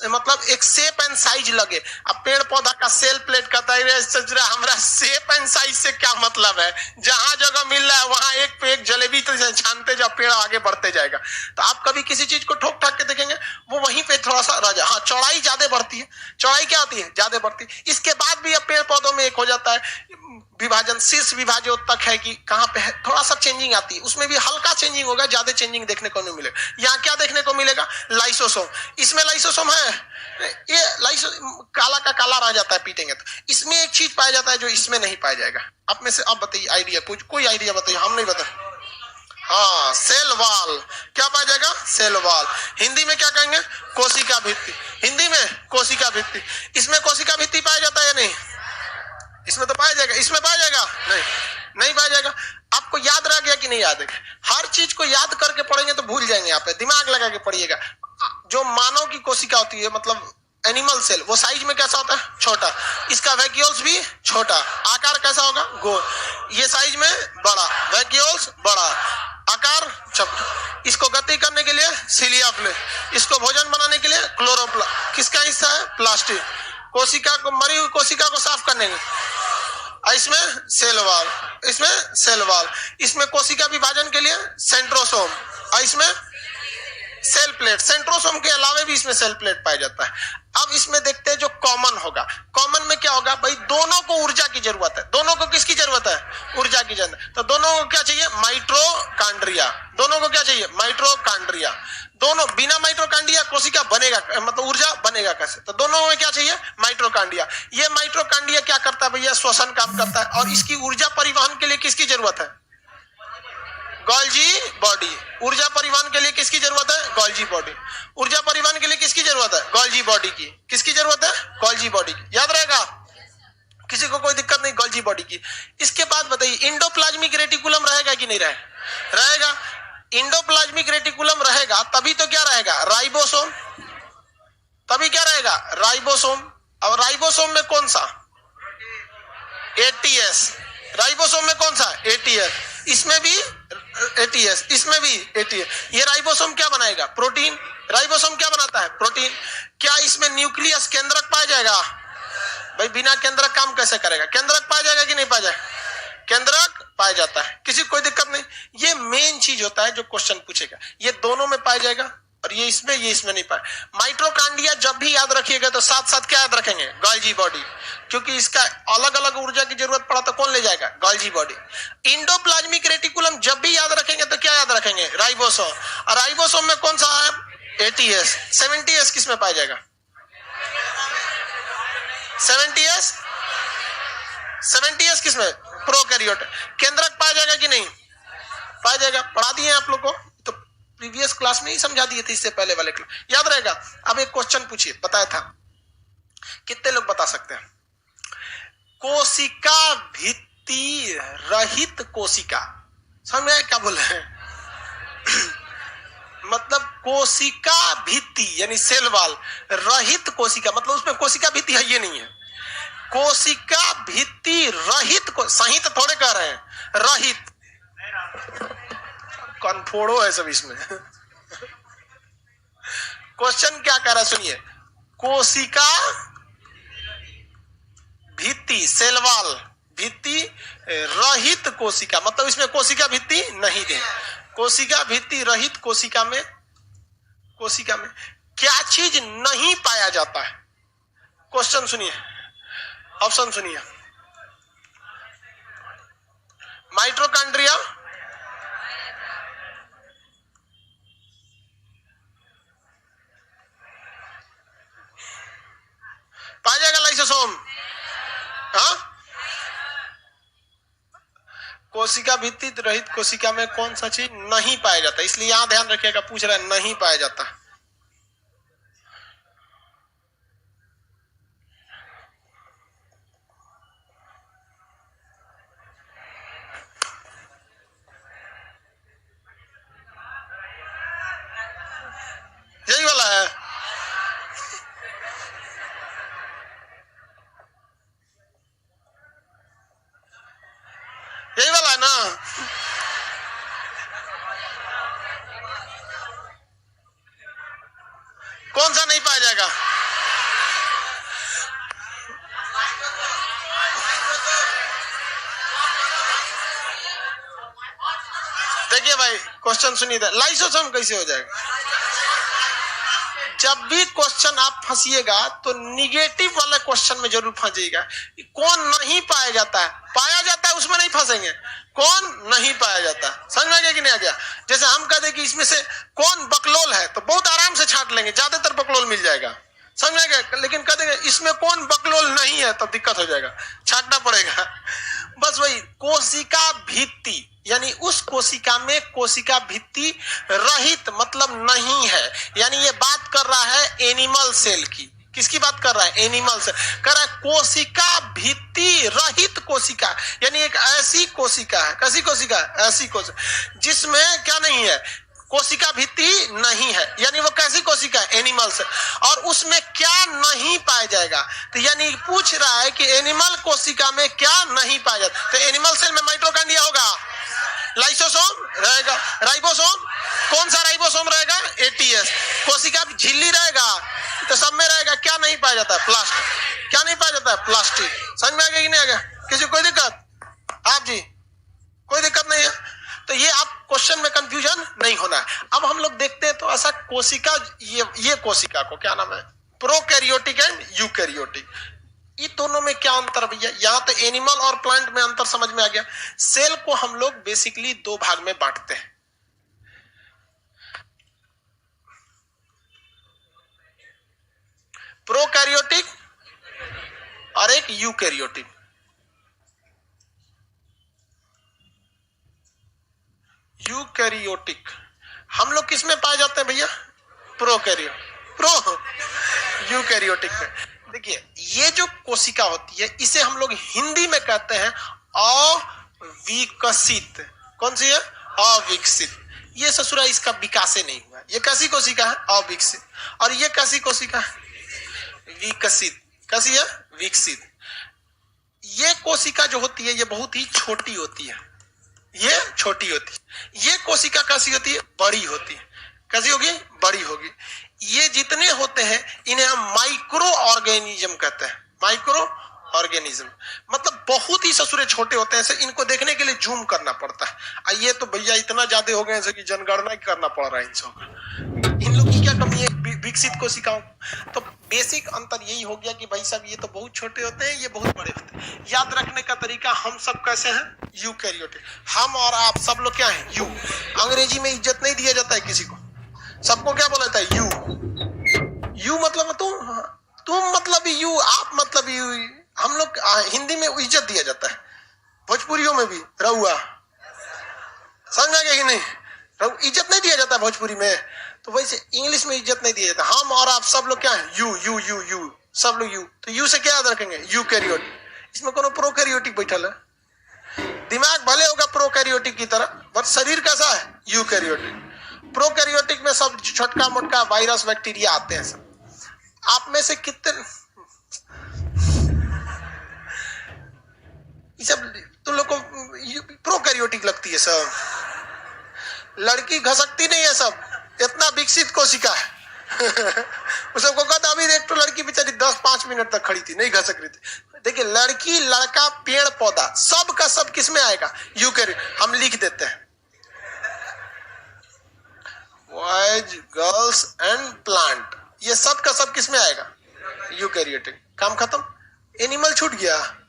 मतलब एक शेप एंड साइज लगे। अब पेड़ पौधा का सेल प्लेट कहता है हमारा शेप एंड साइज से क्या मतलब है? जहां जगह मिल रहा है वहां एक पे एक जलेबी तो छानते जाओ, पेड़ आगे बढ़ते जाएगा। तो आप कभी किसी चीज को ठोक ठाक के देखेंगे वो वहीं पे थोड़ा सा रह जाए। हाँ, चौड़ाई ज्यादा बढ़ती है। चौड़ाई क्या होती है? ज्यादा बढ़ती है। इसके बाद भी अब पेड़ पौधों में एक हो जाता है विभाजन, शीर्ष विभाजन तक है कि कहां पे है, थोड़ा सा चेंजिंग आती है। उसमें भी हल्का चेंजिंग होगा, ज्यादा चेंजिंग देखने को नहीं मिलेगा। यहाँ क्या देखने को मिलेगा? लाइसोसोम। इसमें लाइसोसोम है, ये लाइसो काला का काला रह जाता है पीटेंगे तो। इसमें एक चीज पाया जाता है जो इसमें नहीं पाया जाएगा। आप में से आप बताइए आइडिया, कोई आइडिया बताइए, हम नहीं बता। हाँ, सेल वॉल। क्या पाया जाएगा? Cell wall. हिंदी में क्या कहेंगे? कोशिका भित्ति। हिंदी में कोशिका भित्ति। इसमें कोशिका भित्ति पाया जाता है या नहीं? इसमें तो पाया जाएगा। इसमें पाया जाएगा? नहीं पाया जाएगा। आपको याद रह गया कि नहीं याद है? हर चीज को याद करके पढ़ेंगे तो भूल जाएंगे। आप दिमाग लगा के पढ़िएगा। जो मानव की कोशिका होती है मतलब एनिमल सेल, वो साइज में कैसा होता है? छोटा। इसका वैक्यूल्स भी छोटा। आकार कैसा होगा? गोल। ये साइज में बड़ा, वैक्यूल्स बड़ा, आकार चप, इसको गति करने के लिए सिलिया फ्लूइड, इसको भोजन बनाने के लिए क्लोरोप्लास्ट, किसका हिस्सा है? प्लास्टिक। कोशिका को, मरी हुई कोशिका को साफ करने के, इसमें सेल वॉल, इसमें सेल वॉल, इसमें कोशिका विभाजन के लिए सेंट्रोसोम, और इसमें सेल प्लेट। सेंट्रोसोम के अलावा भी इसमें सेल प्लेट पाया जाता है। अब इसमें देखते हैं जो कॉमन होगा। कॉमन में क्या होगा भाई? दोनों को ऊर्जा की जरूरत है। दोनों को किसकी जरूरत है? ऊर्जा की जरूरत। तो दोनों को क्या चाहिए? माइटोकॉन्ड्रिया। दोनों को क्या चाहिए? माइटोकॉन्ड्रिया। दोनों, बिना माइटोकॉन्ड्रिया कोशिका बनेगा, मतलब ऊर्जा बनेगा कैसे? तो दोनों में क्या चाहिए? माइटोकॉन्ड्रिया। ये माइटोकॉन्ड्रिया क्या करता है भैया? श्वसन काम करता है। और इसकी ऊर्जा परिवहन के लिए किसकी जरूरत है? Golgi body. ऊर्जा परिवहन के लिए किसकी जरूरत है? Golgi body. ऊर्जा परिवहन के लिए किसकी जरूरत है? गोल्जी बॉडी की। किसकी जरूरत है? गोल्जी बॉडी की। याद रहेगा, किसी को कोई दिक्कत नहीं, गोल्जी बॉडी की। इसके बाद बताइए, इंडोप्लाज्मिक रेटिकुलम रहेगा कि नहीं रहेगा? इंडोप्लाज्मिक रेटिकुलम रहेगा तभी तो क्या रहेगा? राइबोसोम। तभी क्या रहेगा? राइबोसोम। अब राइबोसोम में कौन सा? एटीएस। राइबोसोम में कौन सा? एटीएस। इसमें भी एटीएस, इसमें भी एटीएस। ये राइबोसोम क्या बनाएगा? प्रोटीन। राइबोसोम क्या बनाता है? प्रोटीन। क्या इसमें न्यूक्लियस, केंद्रक पाया जाएगा? भाई बिना केंद्रक काम कैसे करेगा? केंद्रक पाया जाएगा कि नहीं पाया जाएगा? केंद्रक पाया जाता है, किसी कोई दिक्कत नहीं। ये मेन चीज होता है जो क्वेश्चन पूछेगा। ये दोनों में पाया जाएगा, और ये इसमें नहीं पाए। माइटोकॉन्ड्रिया जब भी याद रखिएगा तो साथ साथ क्या याद रखेंगे? गोल्जी बॉडी, क्योंकि इसका अलग अलग ऊर्जा की जरूरत पड़ा तो कौन ले जाएगा? Golgi body. इंडोप्लाज्मिक रेटिकुलम जब भी याद रखेंगे तो क्या याद रखेंगे? राइबोसोम। और राइबोसोम में कौन सा है? एटीएस। 70S किस में पाया जाएगा? 70S किस में? प्रोकैरियोट। केंद्रक पाया जाएगा कि नहीं? पाया जाएगा। पढ़ा दिए आप लोग को, तो प्रीवियस क्लास में ही समझा दिए थे, इससे पहले वाले क्लास याद रहेगा। अब एक क्वेश्चन पूछिए, बताया था, कितने लोग बता सकते हैं? कोशिका भित्ति रहित कोशिका, समझ में क्या बोल रहे हैं? मतलब कोशिका भित्ति यानी सेल वॉल रहित कोशिका, मतलब उसमें कोशिका भित्ति है ये नहीं है। कोशिका भित्ति रहित को, सहित थोड़े कह रहे हैं, रहित। कन्फोड़ो है सब इसमें। क्वेश्चन क्या कह रहा है सुनिए, कोशिका भित्ति, सेल वॉल भित्ति रहित कोशिका, मतलब इसमें कोशिका भित्ति नहीं है। कोशिका भित्ति रहित कोशिका में क्या चीज नहीं पाया जाता है? क्वेश्चन सुनिए, ऑप्शन सुनिए। माइटोकॉन्ड्रिया, पाया जाएगा लाइसोसोम। हाँ, कोशिका भित्ति रहित कोशिका में कौन सा चीज नहीं पाया जाता? इसलिए यहां ध्यान रखिएगा, पूछ रहा है नहीं पाया जाता। यही वाला है। यही वाला है ना? कौन सा नहीं पाया जाएगा? देखिए भाई, क्वेश्चन सुनिए, लाइसोसोम कैसे हो जाएगा? जब भी क्वेश्चन आप फंसिएगा तो निगेटिव वाले क्वेश्चन में जरूर फंसिएगा। कौन नहीं पाया जाता है? पाया जाता है उसमें नहीं फंसेंगे। कौन नहीं पाया जाता, समझ में आ गया कि नहीं आ गया? जैसे हम कह दें कि इसमें से कौन बकलोल है, तो बहुत आराम से छांट लेंगे, ज्यादातर बकलोल मिल जाएगा, समझ में आ गया। लेकिन कह देंगे इसमें कौन बकलोल नहीं है, तब दिक्कत हो जाएगा, छांटना पड़ेगा। बस वही कोशिका भित्ति यानी उस कोशिका में कोशिका भित्ति रहित मतलब नहीं है, यानी ये बात कर रहा है एनिमल सेल की। किसकी बात कर रहा है? Animal cell. कर रहा है कोशिका भित्ति रहित कोशिका, यानी एक ऐसी कोशिका है, कैसी कोशिका? ऐसी कोशिका जिसमें क्या नहीं है? कोशिका भित्ति नहीं है, यानी वो कैसी कोशिका है? एनिमल से। और उसमें क्या नहीं पाया जाएगा? तो यानी पूछ रहा है कि एनिमल कोशिका में क्या नहीं पाया जाता। तो एनिमल सेल में माइटोकॉन्ड्रिया होगा, लाइसोसोम रहेगा, राइबोसोम, कौन सा राइबोसोम रहेगा? एटीएस। कोशिका झिल्ली रहेगा, तो सब में रहेगा। क्या नहीं पाया जाता है? प्लास्टिक। क्या नहीं पाया जाता है? प्लास्टिक। समझ में आ गया कि नहीं आ गया? किसी कोई दिक्कत? आप जी कोई दिक्कत नहीं है? तो ये आप क्वेश्चन में कंफ्यूजन नहीं होना है। अब हम लोग देखते हैं तो ऐसा कोशिका, ये कोशिका को क्या नाम है? Prokaryotic and eukaryotic. ये दोनों में क्या अंतर भैया? यहां तो एनिमल और प्लांट में अंतर समझ में आ गया। सेल को हम लोग बेसिकली दो भाग में बांटते हैं। प्रोकैरियोटिक और एक यूकैरियोटिक। यूकैरियोटिक हम लोग किस में पाए जाते हैं भैया? यूकैरियोटिक में। देखिए ये जो कोशिका होती है इसे हम लोग हिंदी में कहते हैं अविकसित। कौन सी है? अविकसित। ये ससुरा इसका विकास नहीं हुआ। ये कैसी कोशिका है? अविकसित। और ये कैसी कोशिका है? विकसित। कैसी है? विकसित। ये कोशिका जो होती है ये बहुत ही छोटी होती है। ये छोटी होती है। ये कोशिका कैसी होती है? बड़ी होती है। कैसी होगी? बड़ी होगी। ये जितने होते हैं इन्हें हम माइक्रो ऑर्गेनिज्म कहते हैं। माइक्रो ऑर्गेनिज्म मतलब बहुत ही ससुरे छोटे होते हैं। ऐसे इनको देखने के लिए जूम करना पड़ता है। ये तो भैया इतना ज्यादा हो गए कि जनगणना करना पड़ रहा है इन सब। इन लोग की क्या कमी है विकसित कोशिकाओं? तो बेसिक अंतर यही हो गया कि भाई साहब ये तो बहुत छोटे होते हैं, ये बहुत बड़े होते हैं। याद रखने का तरीका, हम सब कैसे हैं? यूकैरियोटिक। हम और आप सब लोग क्या हैं? यू। अंग्रेजी में इज्जत नहीं दिया जाता है किसी को। सबको क्या बोला जाता है? यू। यू मतलब तुम मतलब यू, आप मतलब यू। हम लोग हिंदी में इज्जत दिया जाता है, भोजपुरियों में भी रहुआ। समझ आ गया कि नहीं? इज्जत नहीं दिया जाता भोजपुरी में, तो वैसे इंग्लिश में इज्जत नहीं दिया जाता। हम और आप सब लोग क्या है? यू यू यू यू, सब लोग यू। तो यू से क्या याद रखेंगे? यूकैरियोटिक। इसमें कोनो प्रोकैरियोटिक बैठल है? दिमाग भले होगा प्रोकैरियोटिक की तरह, बट शरीर कैसा है? यूकैरियोटिक। प्रोकैरियोटिक में सब छोटका मोटका वायरस बैक्टीरिया आते हैं सब। आप में से कितने ये सब तुम लोग को प्रोकैरियोटिक लगती है? सब लड़की घसकती नहीं है, सब इतना विकसित कोशिका है। उसको कहता अभी एक तो लड़की बेचारी 10-5 मिनट तक खड़ी थी, नहीं घसक रही थी। देखिए लड़की, लड़का, पेड़ पौधा सब का सब किस में आएगा? यूकैरियोटिक। हम लिख देते हैं बॉयज, गर्ल्स एंड प्लांट, ये सब का सब किस में आएगा? यूकैरियोटिक। काम खत्म। एनिमल छूट गया।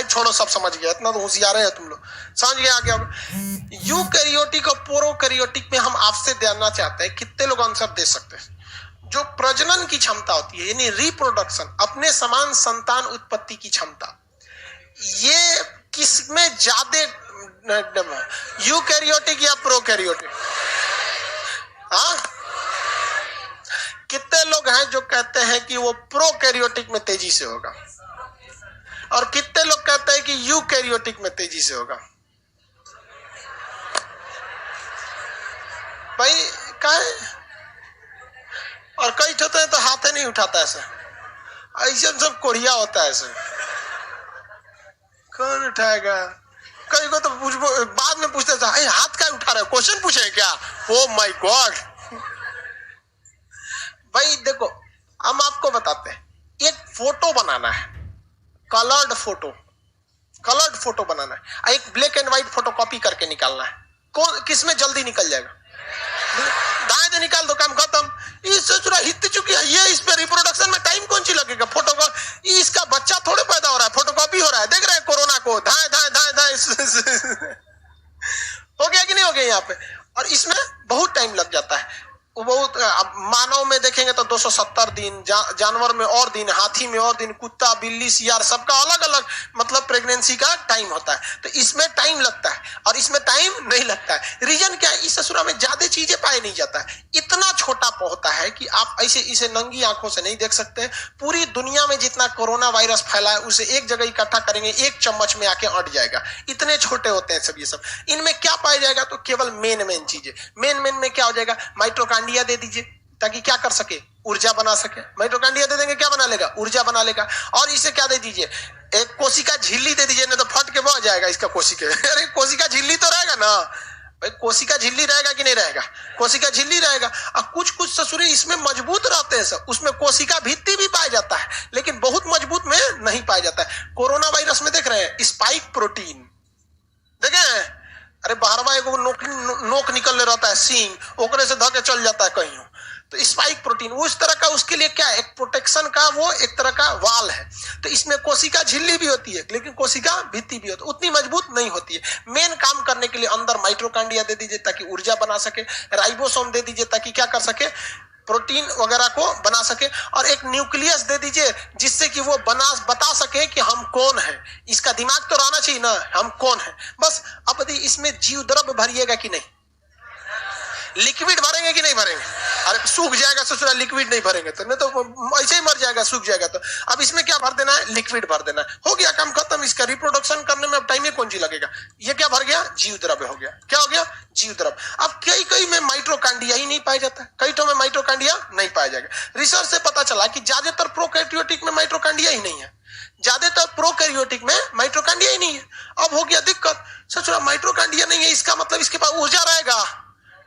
छोड़ो, सब समझ गया। इतना तो होशियार है तुम लोग, समझ गए आगे। अब यूकैरियोटिक और प्रोकैरियोटिक में हम आपसे जानना चाहते हैं, कितने लोग आंसर दे सकते हैं? जो प्रजनन की क्षमता होती है यानी रिप्रोडक्शन, अपने समान संतान उत्पत्ति की क्षमता, ये किसमें ज्यादा? यूकैरियोटिक या प्रोकैरियोटिक? हाँ, कितने लोग हैं जो कहते हैं कि वो प्रोकैरियोटिक में तेजी से होगा, और कितने लोग कहते हैं कि यूकैरियोटिक में तेजी से होगा? भाई काहे? और कई होते हैं तो हाथ नहीं उठाता ऐसे सब कोढ़िया होता है ऐसे। कौन उठाएगा? कई को तो बाद में पूछते थे हाथ का उठा रहे हो, क्वेश्चन पूछे क्या? Oh my God. भाई देखो हम आपको बताते हैं, एक फोटो बनाना है, कलर्ड फोटो बनाना है, एक black and white photo copy करके निकालना है। कौन किसमें जल्दी निकल जाएगा? दाएं से निकाल दो, काम खत्म। हित चुकी है ये, इस पे रिप्रोडक्शन में टाइम कौन सी लगेगा? फोटो को इसका बच्चा थोड़े पैदा हो रहा है, फोटो कॉपी हो रहा है। देख रहे हैं कोरोना को, धाए धाए धाए धाए हो गया कि नहीं हो गया यहाँ पे? और इसमें बहुत टाइम लग जाता है। बहुत मानव में देखेंगे तो 270 दिन, जानवर में और दिन, हाथी में और दिन, कुत्ता, बिल्ली, सियार सबका अलग अलग मतलब प्रेगनेंसी का टाइम होता है। तो इसमें टाइम लगता है। और इसमें टाइम नहीं लगता है। रीजन क्या है, इस ससुरा में ज्यादा चीजें पाए नहीं जाता है, इतना छोटा होता है कि आप ऐसे इसे नंगी आंखों से नहीं देख सकते। पूरी दुनिया में जितना कोरोना वायरस फैला है उसे एक जगह इकट्ठा करेंगे, एक चम्मच में आके अट जाएगा, इतने छोटे होते हैं सब ये सब। इनमें क्या पाया जाएगा, तो केवल मेन चीजें। मेन में क्या हो जाएगा, माइटोकांड्रिया दे दीजिए ताकि क्या कर सके, ऊर्जा बना सके। माइटोकांड्रिया दे देंगे, क्या बना लेगा, ऊर्जा बना लेगा। और इसे क्या दे दीजिए, एक कोशिका झिल्ली दे दीजिए, नहीं तो फट के बह जाएगा इसका कोशिका। अरे कोशिका झिल्ली तो रहेगा ना भाई, कोशिका झिल्ली रहेगा कि नहीं रहेगा, कोशिका झिल्ली रहेगा। और कुछ ससुरे इसमें मजबूत रहते हैं सब, उसमें कोशिका भित्ति भी पाया जाता है, लेकिन बहुत मजबूत में नहीं पाया जाता है। कोरोना वायरस में देख रहे हैं स्पाइक प्रोटीन, देखे, अरे बाहरवा एक नोक निकलने रहता है, सींग, ओकरे से धके चल जाता है कहीं। तो स्पाइक प्रोटीन वो इस तरह का, उसके लिए क्या है, एक प्रोटेक्शन का वो एक तरह का वाल है। तो इसमें कोशिका झिल्ली भी होती है, लेकिन कोशिका भित्ति भी होती है, उतनी मजबूत नहीं होती है। मेन काम करने के लिए अंदर माइटोकांड्रिया दे दीजिए ताकि ऊर्जा बना सके, राइबोसोम दे दीजिए ताकि क्या कर सके, प्रोटीन वगैरह को बना सके, और एक न्यूक्लियस दे दीजिए जिससे कि वो बता सके कि हम कौन है। इसका दिमाग तो रहना चाहिए ना, हम कौन है। बस अब इसमें जीव द्रव्य भरिएगा कि नहीं, लिक्विड भरेंगे कि नहीं भरेंगे, अरे सूख जाएगा ससुरा, लिक्विड नहीं भरेंगे तो नहीं तो ऐसे ही मर जाएगा, सूख जाएगा। तो अब इसमें क्या भर देना है, लिक्विड भर देना है, हो गया काम खत्म। इसका रिप्रोडक्शन करने में अब टाइम ही कौन सी लगेगा। ये क्या भर गया, जीव द्रव्य हो गया। क्या हो गया, जीव द्रव्य। अब कई में माइटोकांड्रिया ही नहीं पाया जाता, कई तो में माइटोकांड्रिया नहीं पाया जाएगा। रिसर्च से पता चला कि ज्यादातर प्रोकैरियोटिक में माइटोकांड्रिया ही नहीं है, ज्यादातर प्रोकैरियोटिक में माइटोकांड्रिया ही नहीं है। अब हो गया दिक्कत, ससुरा माइटोकांड्रिया नहीं है, इसका मतलब इसके पास ऊर्जा रहेगा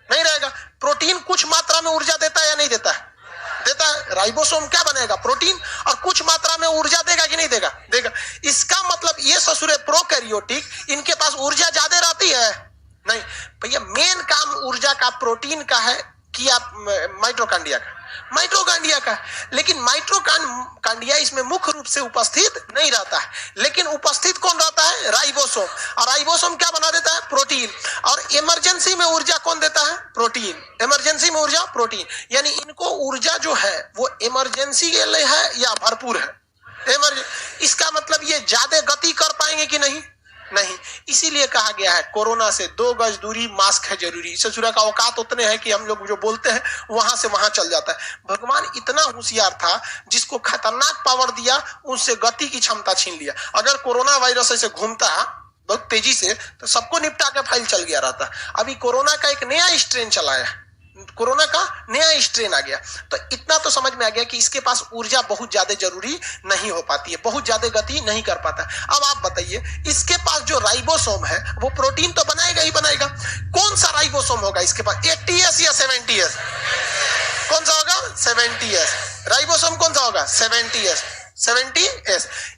नहीं रहेगा। प्रोटीन कुछ मात्रा में ऊर्जा देता है या नहीं देता है, देता है। राइबोसोम क्या बनेगा, प्रोटीन, और कुछ मात्रा में ऊर्जा देगा कि नहीं देगा, देगा। इसका मतलब ये ससुरे प्रोकैरियोटिक, इनके पास ऊर्जा ज्यादा रहती है नहीं भैया। मेन काम ऊर्जा का प्रोटीन का है कि आप माइटोकांड्रिया का, लेकिन माइटोकांड्रिया इसमें मुख्य रूप से उपस्थित नहीं रहता है, लेकिन उपस्थित कौन रहता है, राइबोसोम। और राइबोसोम क्या बना देता है, प्रोटीन। और इमरजेंसी में ऊर्जा कौन देता है, प्रोटीन। इमरजेंसी में ऊर्जा प्रोटीन, यानी इनको ऊर्जा जो है वो इमरजेंसी के लिए है या भरपूर है। इसका मतलब ये ज्यादा गति कर पाएंगे कि नहीं, नहीं। इसीलिए कहा गया है कोरोना से 2 गज दूरी, मास्क है जरूरी। ससुरा का औकात उतने हैं कि हम लोग जो बोलते हैं वहां से वहां चल जाता है। भगवान इतना होशियार था, जिसको खतरनाक पावर दिया उससे गति की क्षमता छीन लिया। अगर कोरोना वायरस ऐसे घूमता बहुत तेजी से तो सबको निपटा के फाइल चल गया रहता। अभी कोरोना का एक नया स्ट्रेन चला है, कोरोना का नया स्ट्रेन आ गया, तो इतना तो समझ में आ गया कि इसके पास ऊर्जा बहुत ज्यादा जरूरी नहीं हो पाती है, बहुत ज्यादा गति नहीं कर पाता। अब आप बताइए, इसके पास जो राइबोसोम है वो प्रोटीन तो बनाएगा ही बनाएगा। कौन सा राइबोसोम होगा इसके पास, 80S या 70S, कौन सा होगा, 70S। राइबोसोम कौन सा होगा, 70S।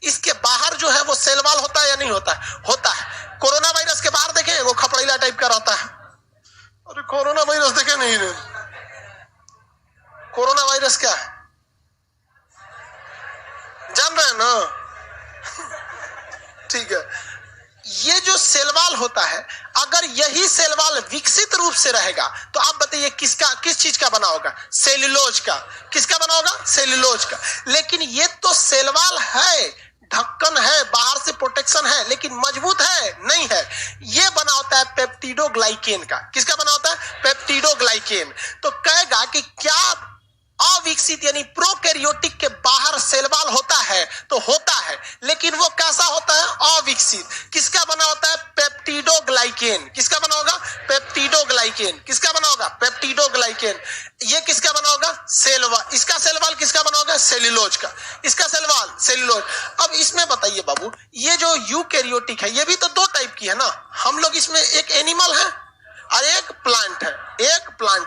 इसके बाहर जो है वो सेल वॉल होता है या नहीं होता है, होता है। कोरोना वायरस के बाहर देखें वो खपड़ीला टाइप का रहता है। अरे कोरोना वायरस देखे नहीं, कोरोना वायरस क्या है जान रहे हैं ना। ठीक है, ये जो सेलवाल होता है, अगर यही सेलवाल विकसित रूप से रहेगा तो आप बताइए किस चीज का बना होगा, सेल्यूलोज का। किसका बना होगा, सेल्यूलोज का। लेकिन ये तो सेलवाल है, ढक्कन है, बाहर से प्रोटेक्शन है, लेकिन मजबूत है नहीं है। ये बना होता है पेप्टिडोग्लाइकेन का। किसका बना होता है, पेप्टिडोग्लाइकेन। तो कहेगा कि क्या अविकसित यानी प्रोकैरियोटिक के बाहर सेलवाल होता है, तो होता है, लेकिन वो कैसा होता है, अविकसित। किसका बना होता है, पेप्टिडोग्लाइकेन। किसका बना होगा, पेप्टिडोग्लाइकेन। किसका बना होगा, पेप्टिडोग्लाइकेन। ये किसका बना होगा, सेलवाल। इसका सेलवाल किसका बना होगा, सेल्यूलोज का। इसका सेलवाल सेल्यूलोज। अब इसमें बताइए बाबू, ये जो यूकैरियोटिक है ये भी तो 2 टाइप की है ना। हम लोग इसमें एक एनिमल है और एक प्लांट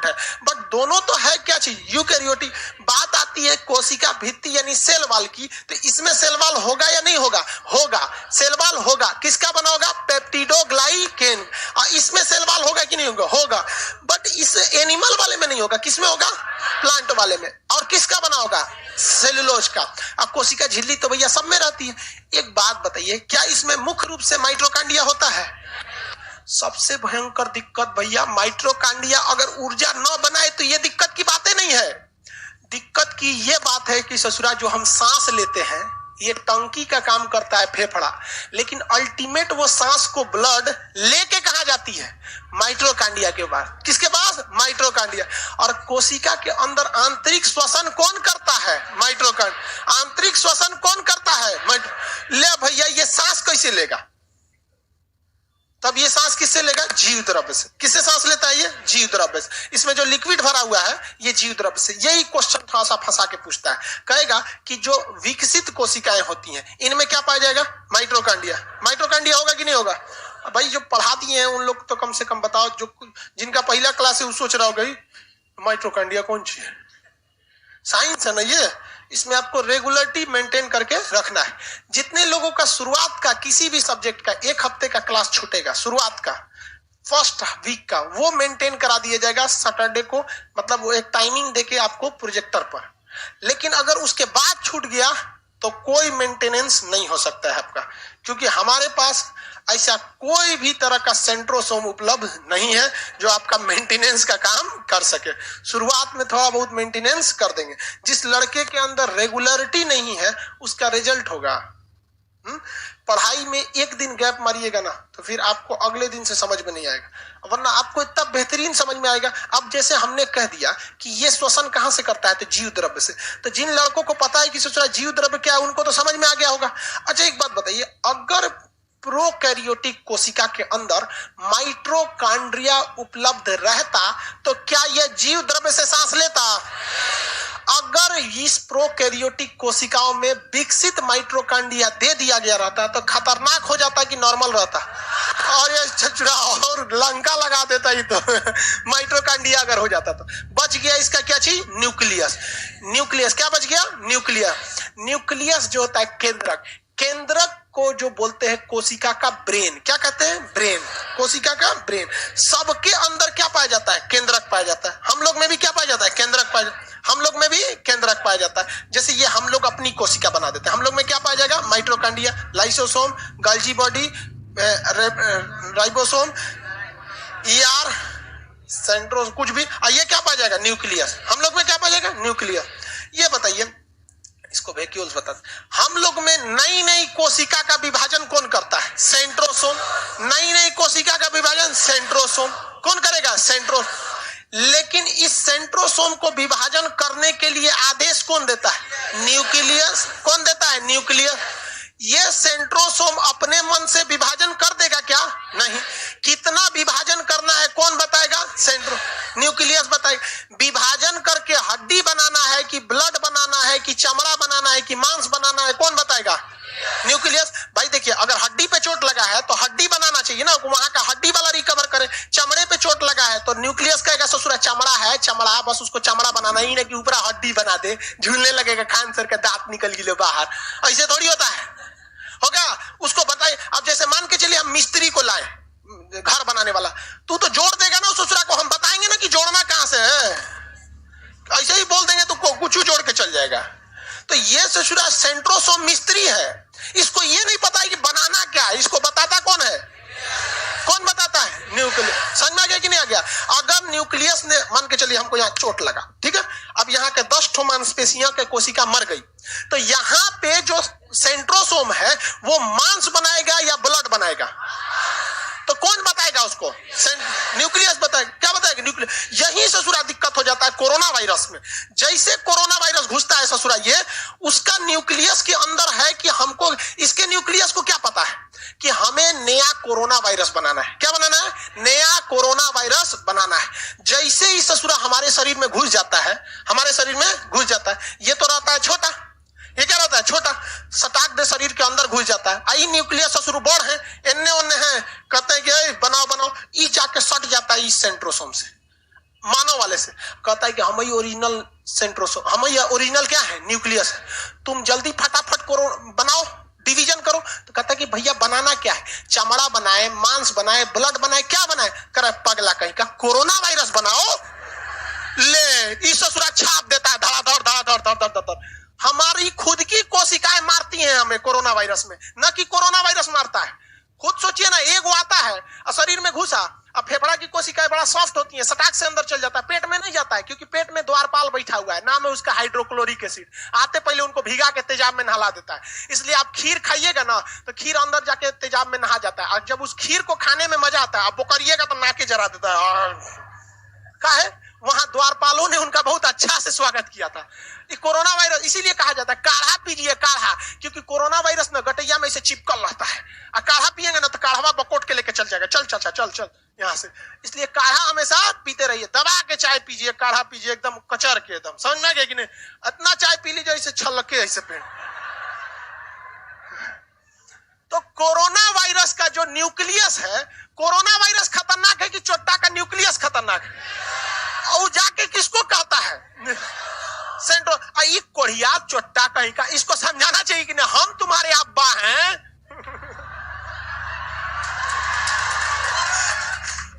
है, बट दोनों तो है क्या चीज, यूकैरियोटिक। बात आती है कोशिका भित्ति यानी सेल वॉल की, तो इसमें सेल वॉल होगा या नहीं होगा, होगा, सेल वॉल होगा। किसका बना होगा, पेप्टिडोग्लाइकेन। और इसमें सेल वॉल होगा कि नहीं होगा, होगा, बट इस एनिमल वाले में नहीं होगा। किसमें होगा, प्लांट वाले में। और किसका बना होगा, सेल्यूलोज का। अब कोशिका झिल्ली तो भैया सब में रहती है। एक बात बताइए, क्या इसमें मुख्य रूप से माइटोकांड्रिया होता है। सबसे भयंकर दिक्कत भैया, माइटोकांड्रिया अगर ऊर्जा न बनाए तो ये दिक्कत की बातें नहीं है। दिक्कत की ये बात है कि ससुरा जो हम सांस लेते हैं, ये टंकी का काम करता है फेफड़ा, लेकिन अल्टीमेट वो सांस को ब्लड लेके कहां जाती है? माइटोकांड्रिया के पास। किसके पास? माइटोकांड्रिया। और कोशिका के अंदर आंतरिक श्वसन कौन करता है? माइटोकांड्रिया। आंतरिक श्वसन कौन करता है? ले भैया, ये सांस कैसे लेगा? तब ये सांस किससे लेगा? जीव द्रव्य से। किससे सांस लेता है? ये जीव द्रव्य से। इसमें जो लिक्विड भरा हुआ है ये जीव द्रव्य से। यही क्वेश्चन थोड़ा सा फंसा के पूछता है, कहेगा कि जो विकसित कोशिकाएं होती हैं इनमें क्या पाया जाएगा? माइटोकांड्रिया। माइटोकांड्रिया होगा कि नहीं होगा? भाई जो पढ़ा दिए हैं उन लोग तो कम से कम बताओ, जो जिनका पहला क्लास है वो सोच रहा होगा माइटोकांड्रिया कौन चीज है? साइंस है ना ये, इसमें आपको रेगुलरिटी मेंटेन करके रखना है। जितने लोगों का शुरुआत का किसी भी सब्जेक्ट का 1 हफ्ते का क्लास छूटेगा, शुरुआत का फर्स्ट वीक का, वो मेंटेन करा दिया जाएगा सैटरडे को, मतलब वो एक टाइमिंग देके आपको प्रोजेक्टर पर। लेकिन अगर उसके बाद छूट गया तो कोई मेंटेनेंस नहीं हो सकता है आपका, क्योंकि हमारे पास ऐसा कोई भी तरह का सेंट्रोसोम उपलब्ध नहीं है जो आपका मेंटेनेंस का काम कर सके। शुरुआत में थोड़ा बहुत मेंटेनेंस कर देंगे। जिस लड़के के अंदर रेगुलरिटी नहीं है उसका रिजल्ट होगा, पढ़ाई में एक दिन गैप मारिएगा ना तो फिर आपको अगले दिन से समझ में नहीं आएगा, वरना आपको इतना बेहतरीन समझ में आएगा। अब जैसे हमने कह दिया कि ये श्वसन कहां से करता है, तो जीव द्रव्य से। तो जिन लड़कों को पता है कि जीव द्रव्य क्या है उनको तो समझ में आ गया होगा। अच्छा एक बात बताइए, अगर प्रोकैरियोटिक कोशिका के अंदर माइटोकांड्रिया उपलब्ध रहता तो क्या यह जीव द्रव्य से सांस लेता? अगर इस प्रोकैरियोटिक कोशिकाओं में विकसित माइटोकांड्रिया दे दिया गया रहता तो खतरनाक हो जाता कि नॉर्मल रहता? और ये छचुरा और लंका लगा देता ही तो माइटोकांड्रिया अगर हो जाता तो। बच गया इसका क्या चीज? न्यूक्लियस। न्यूक्लियस क्या बच गया? न्यूक्लियस। न्यूक्लियस जो होता है केंद्रक, केंद्रक को जो बोलते हैं कोशिका का ब्रेन, क्या कहते हैं? ब्रेन। कोशिका का ब्रेन। सबके अंदर क्या पाया जाता है? केंद्रक पाया जाता है। हम लोग में भी क्या पाया जाता है? केंद्रक पाया जाता है। हम लोग में भी केंद्रक पाया जाता है। जैसे ये हम लोग अपनी कोशिका बना देते हैं, हम लोग में क्या पाया जाएगा? Mitochondria, lysosome, Golgi body, ribosome, ER, centrosome, कुछ भी। ये क्या पाया जाएगा? न्यूक्लियस। हम लोग में क्या पाया जाएगा? न्यूक्लियस। ये बताइए, इसको वैक्यूल्स बता। हम लोग में नई नई कोशिका का विभाजन कौन करता है? सेंट्रोसोम। नई नई कोशिका का विभाजन सेंट्रोसोम कौन करेगा? सेंट्रोसोम। लेकिन इस सेंट्रोसोम को विभाजन करने के लिए आदेश कौन देता है? न्यूक्लियस। कौन देता है? न्यूक्लियस। ये सेंट्रोसोम अपने मन से विभाजन कर देगा क्या? नहीं। कितना विभाजन करना है कौन बताएगा? न्यूक्लियस बताएगा। विभाजन करके हड्डी बनाना है कि ब्लड बनाना है कि चमड़ा बनाना है कि मांस बनाना है, कौन बताएगा? न्यूक्लियस। भाई देखिए, अगर हड्डी पे चोट लगा है तो हड्डी बनाना चाहिए ना, वहां का हड्डी वाला रिकवर करे। चमड़े पे चोट लगा है तो न्यूक्लियस कहेगा ससुरा चमड़ा है, चमड़ा, बस उसको चमड़ा बनाना ही नहीं कि ऊपर हड्डी बना दे, झूलने लगेगा, कैंसर का दांत निकल गिले बाहर। ऐसे थोड़ी होता है, होगा? उसको बताइए। अब जैसे मान के चलिए हम मिस्त्री को लाए, घर बनाने वाला, तू तो जोड़ देगा ना ससुरा को, हम बताएंगे ना कि जोड़ना कहां से है, ऐसे ही बोल देंगे तो कुछ जोड़ के चल जाएगा। तो ये ससुरा सेंट्रोसोम मिस्त्री है, इसको ये नहीं पता है कि बनाना क्या है। इसको बताता कौन है? कौन बताता है? न्यूक्लियस। समझ में आ गया कि नहीं आ गया? अगर न्यूक्लियस ने, मान के चलिए हमको यहाँ चोट लगा, ठीक है, अब यहाँ के 10 ठो मांसपेशियों के कोशिका मर गई, तो यहाँ पे जो सेंट्रोसोम है वो मांस बनाएगा या ब्लड बनाएगा? तो कौन बताएगा उसको? न्यूक्लियस बताएगा। क्या बताएगा? न्यूक्लियस। यही ससुरा दिक्कत हो जाता है कोरोना वायरस में। जैसे कोरोना वायरस घुसता है ससुरा, ये उसका न्यूक्लियस के अंदर है कि हमको, इसके न्यूक्लियस को क्या पता है कि हमें नया कोरोना वायरस बनाना है। क्या बनाना है? नया कोरोना वायरस बनाना है। जैसे ही ससुरा हमारे शरीर में घुस जाता है, हमारे शरीर में घुस जाता है, ये तो रहता है छोटा, ये क्या रहता है? छोटा, सटाक दे शरीर के अंदर घुस जाता है। आई न्यूक्लियस ससुर बड़ है, इन्ने उन्ने है, कहते हैं कि बनाओ बनाओ, ई जाके सट जाता है इस सेंट्रोसोम से, मानव वाले से। कहता है कि हम ही ओरिजिनल सेंट्रोसोम, हम ही ओरिजिनल क्या है? न्यूक्लियस है। तुम जल्दी फटाफट करो, बनाओ, डिवीजन करो। तो कहता है कि भैया बनाना क्या है? चमड़ा बनाए, मांस बनाए, ब्लड बनाए, क्या बनाए? करे पगला कहीं का, कोरोना वायरस बनाओ। ले, इस ससुरा छाप देता है, धड़ाधड़ धड़ाधड़ धड़ाधड़ धड़ाधड़। हमारी खुद की कोशिकाएं मारती हैं हमें कोरोना वायरस में, न कि कोरोना वायरस मारता है। खुद सोचिए ना, एक आता है शरीर में घुसा, अब फेफड़ा की कोशिकाएं बड़ा सॉफ्ट होती हैं, सटाक से अंदर चल जाता है, पेट में नहीं जाता है, क्योंकि पेट में द्वारपाल बैठा हुआ है, नाम है उसका हाइड्रोक्लोरिक एसिड। आते पहले उनको भिगा के तेजाब में नहला देता है। इसलिए आप खीर खाइएगा ना तो खीर अंदर जाके तेजाब में नहा जाता है, और जब उस खीर को खाने में मजा आता है, आप वो करिएगा तो नाके जरा देता है। का है वहां द्वारपालों ने उनका बहुत अच्छा से स्वागत किया था। कोरोना वायरस इसीलिए कहा जाता है काढ़ा पीजिए काढ़ा, क्योंकि कोरोना वायरस ना गटैया में से चिपकल रहता है, और काढ़ा पिएंगे ना तो काढ़वा बकोट के लेके चल जाएगा, चल चाचा चल चल यहाँ से। इसलिए काढ़ा हमेशा पीते रहिए, दबा के चाय पीजिए, काढ़ा पीजिए एकदम कचर के, एकदम समझ में गए कि नहीं। इतना चाय पी लीजिए ऐसे छलके ऐसे पेड़। तो कोरोना वायरस का जो न्यूक्लियस है, कोरोना वायरस खतरनाक है कि चोट्टा का न्यूक्लियस खतरनाक है? और जाके किसको कहता है सेंट्रो कोढ़िया चोट्टा कहीं का, इसको समझाना चाहिए कि नहीं हम तुम्हारे अब्बा हैं।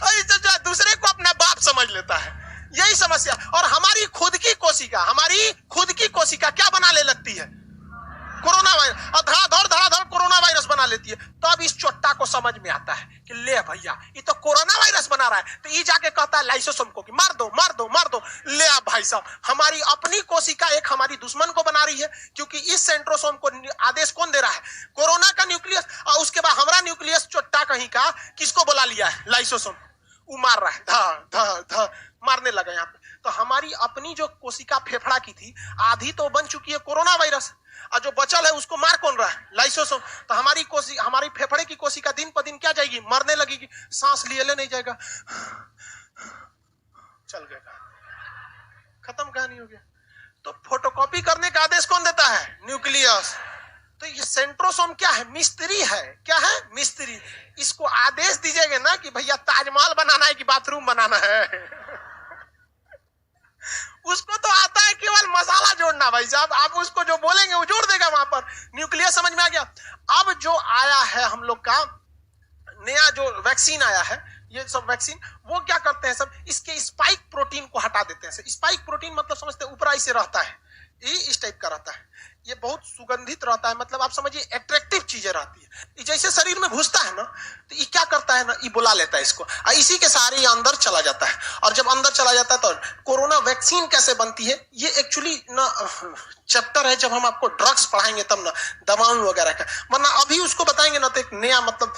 तो दूसरे को अपना बाप समझ लेता है, यही समस्या। और हमारी खुद की कोशिका क्या बना ले लगती है? कोरोना वायरस, और धड़ाधड़ कोरोना वायरस बना लेती है। तो अब इस चोट्टा को समझ में आता है कि ले भैया ये तो कोरोना वायरस बना रहा है, तो ये जाके कहता है लाइसोसोम को कि मार दो। ले आप भाई साहब, हमारी अपनी कोशिका एक हमारी दुश्मन को बना रही है, क्योंकि इस सेंट्रोसोम को आदेश कौन दे रहा है? कोरोना का न्यूक्लियस। और उसके बाद हमारा न्यूक्लियस चोट्टा कहीं का किसको बुला लिया है? लाइसोसोम। वो मार रहा है, धा मारने लगा यहाँ पे। तो हमारी अपनी जो कोशिका फेफड़ा की थी, आधी तो बन चुकी है कोरोना वायरस, और जो बचल है उसको मार कौन रहा है? लाइसोसोम। तो हमारी फेफड़े की कोशिका दिन पर दिन क्या जाएगी? मरने लगेगी, सांस लिए नहीं जाएगा, चल गया, खत्म कहानी हो गया। तो फोटोकॉपी करने का आदेश कौन देता है? न्यूक्लियस। तो ये सेंट्रोसोम क्या है? मिस्त्री है। क्या है? मिस्त्री। इसको आदेश दीजिएगा ना कि भैया ताजमहल बनाना है कि बाथरूम बनाना है। उसको तो आता है केवल मसाला जोड़ना भाई साहब, आप उसको जो बोलेंगे वो जोड़ देगा वहां पर। न्यूक्लियस समझ में आ गया। अब जो आया है हम लोग का नया जो वैक्सीन आया है, ये सब वैक्सीन वो क्या करते हैं सब, इसके स्पाइक प्रोटीन को हटा देते हैं। स्पाइक प्रोटीन मतलब समझते हैं ऊपर ऐसे रहता है, ये इस टाइप का रहता है, ये बहुत सुगंधित रहता है, मतलब आप समझिए अट्रैक्टिव चीजें रहती है। ये जैसे शरीर में घुसता है ना, तो ये क्या करता है ना, ये बुला लेता है इसको, और इसी के सहारे ये अंदर चला जाता है। और जब अंदर चला जाता है तो कोरोना वैक्सीन कैसे बनती है, ये एक्चुअली ना चैप्टर है, जब हम आपको ड्रग्स पढ़ाएंगे तब ना, दवाओं वगैरह का, वरना अभी उसको बताएंगे ना तो एक नया मतलब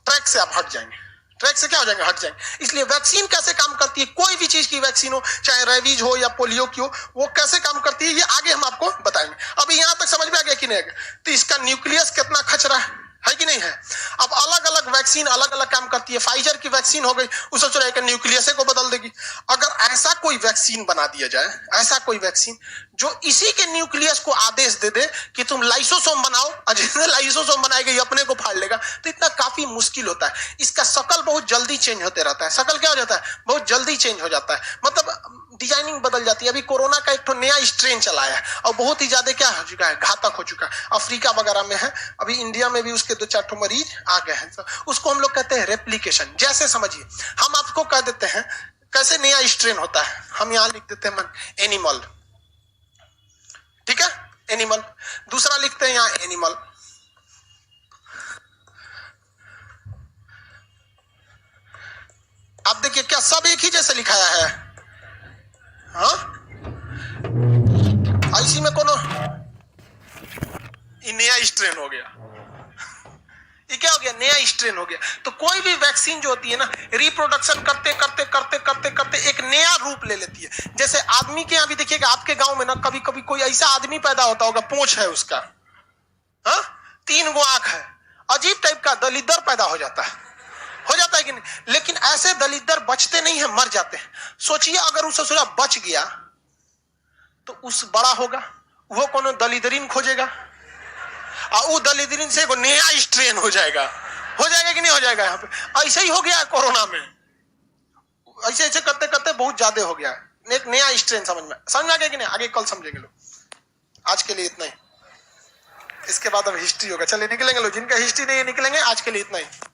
ट्रैक से आप हट जाएंगे, ट्रैक से क्या हो जाएंगे? हट जाएंगे। इसलिए वैक्सीन कैसे काम करती है, कोई भी चीज की वैक्सीन हो, चाहे रेबीज हो या पोलियो की हो, वो कैसे काम करती है ये आगे हम आपको बताएंगे। अभी यहां तक समझ में आ गया कि नहीं? तो इसका न्यूक्लियस कितना खचरा है कि नहीं है? अब अलग अलग वैक्सीन अलग अलग काम करती है। फाइजर की वैक्सीन हो गई, उसे सोचा कि न्यूक्लियस को बदल देगी। अगर ऐसा कोई वैक्सीन बना दिया जाए, ऐसा कोई वैक्सीन जो इसी के न्यूक्लियस को आदेश दे दे कि तुम लाइसोसोम बनाओ, और जिसने लाइसोसोम बनाएगा ये अपने को फाड़ लेगा, तो इतना काफी मुश्किल होता है। इसका शकल बहुत जल्दी चेंज होते रहता है। शकल क्या हो जाता है? बहुत जल्दी चेंज हो जाता है, मतलब डिजाइनिंग बदल जाती है। अभी कोरोना का एक तो नया स्ट्रेन चला है और बहुत ही ज्यादा क्या हो चुका है, घातक हो चुका है। अफ्रीका वगैरह में है, अभी इंडिया में भी उसके 2-4 मरीज आ गए हैं। उसको हम लोग कहते हैं रेप्लिकेशन। जैसे समझिए हम आपको कह देते हैं कैसे नया स्ट्रेन होता है, हम यहां लिख देते हैं एनिमल, ठीक है, एनिमल। दूसरा लिखते हैं यहां एनिमल, आप देखिए क्या सब एक ही जैसे लिखाया है? हाँ, इसी में कोनो नया स्ट्रेन हो गया, ये क्या हो गया? नया स्ट्रेन हो गया। तो कोई भी वैक्सीन जो होती है ना, रिप्रोडक्शन करते करते करते करते करते एक नया रूप ले लेती है। जैसे आदमी के यहाँ भी देखिएगा, आपके गांव में ना कभी कभी कोई ऐसा आदमी पैदा होता होगा, पूंछ है उसका, हाँ, 3 गो आंख है, अजीब टाइप का दलिद्दर पैदा हो जाता है कि नहीं? लेकिन ऐसे दलिद्दर बचते नहीं है, मर जाते हैं। सोचिए अगर उस ससुरा बच गया तो उस बड़ा होगा, वो कोनो दलिदरीन खोजेगा, और वो दलिदरीन से को नया स्ट्रेन हो जाएगा कि नहीं हो जाएगा? यहाँ पे ऐसे ही हो गया है कोरोना में, ऐसे ऐसे करते करते बहुत ज्यादा हो गया है, एक नया स्ट्रेन समझ में आ गया कि नहीं? आगे कल समझेंगे लोग। आज के लिए इतना ही, इसके बाद अब हिस्ट्री होगा। चलिए निकलेंगे लोग, जिनका हिस्ट्री नहीं है निकलेंगे। आज के लिए इतना ही।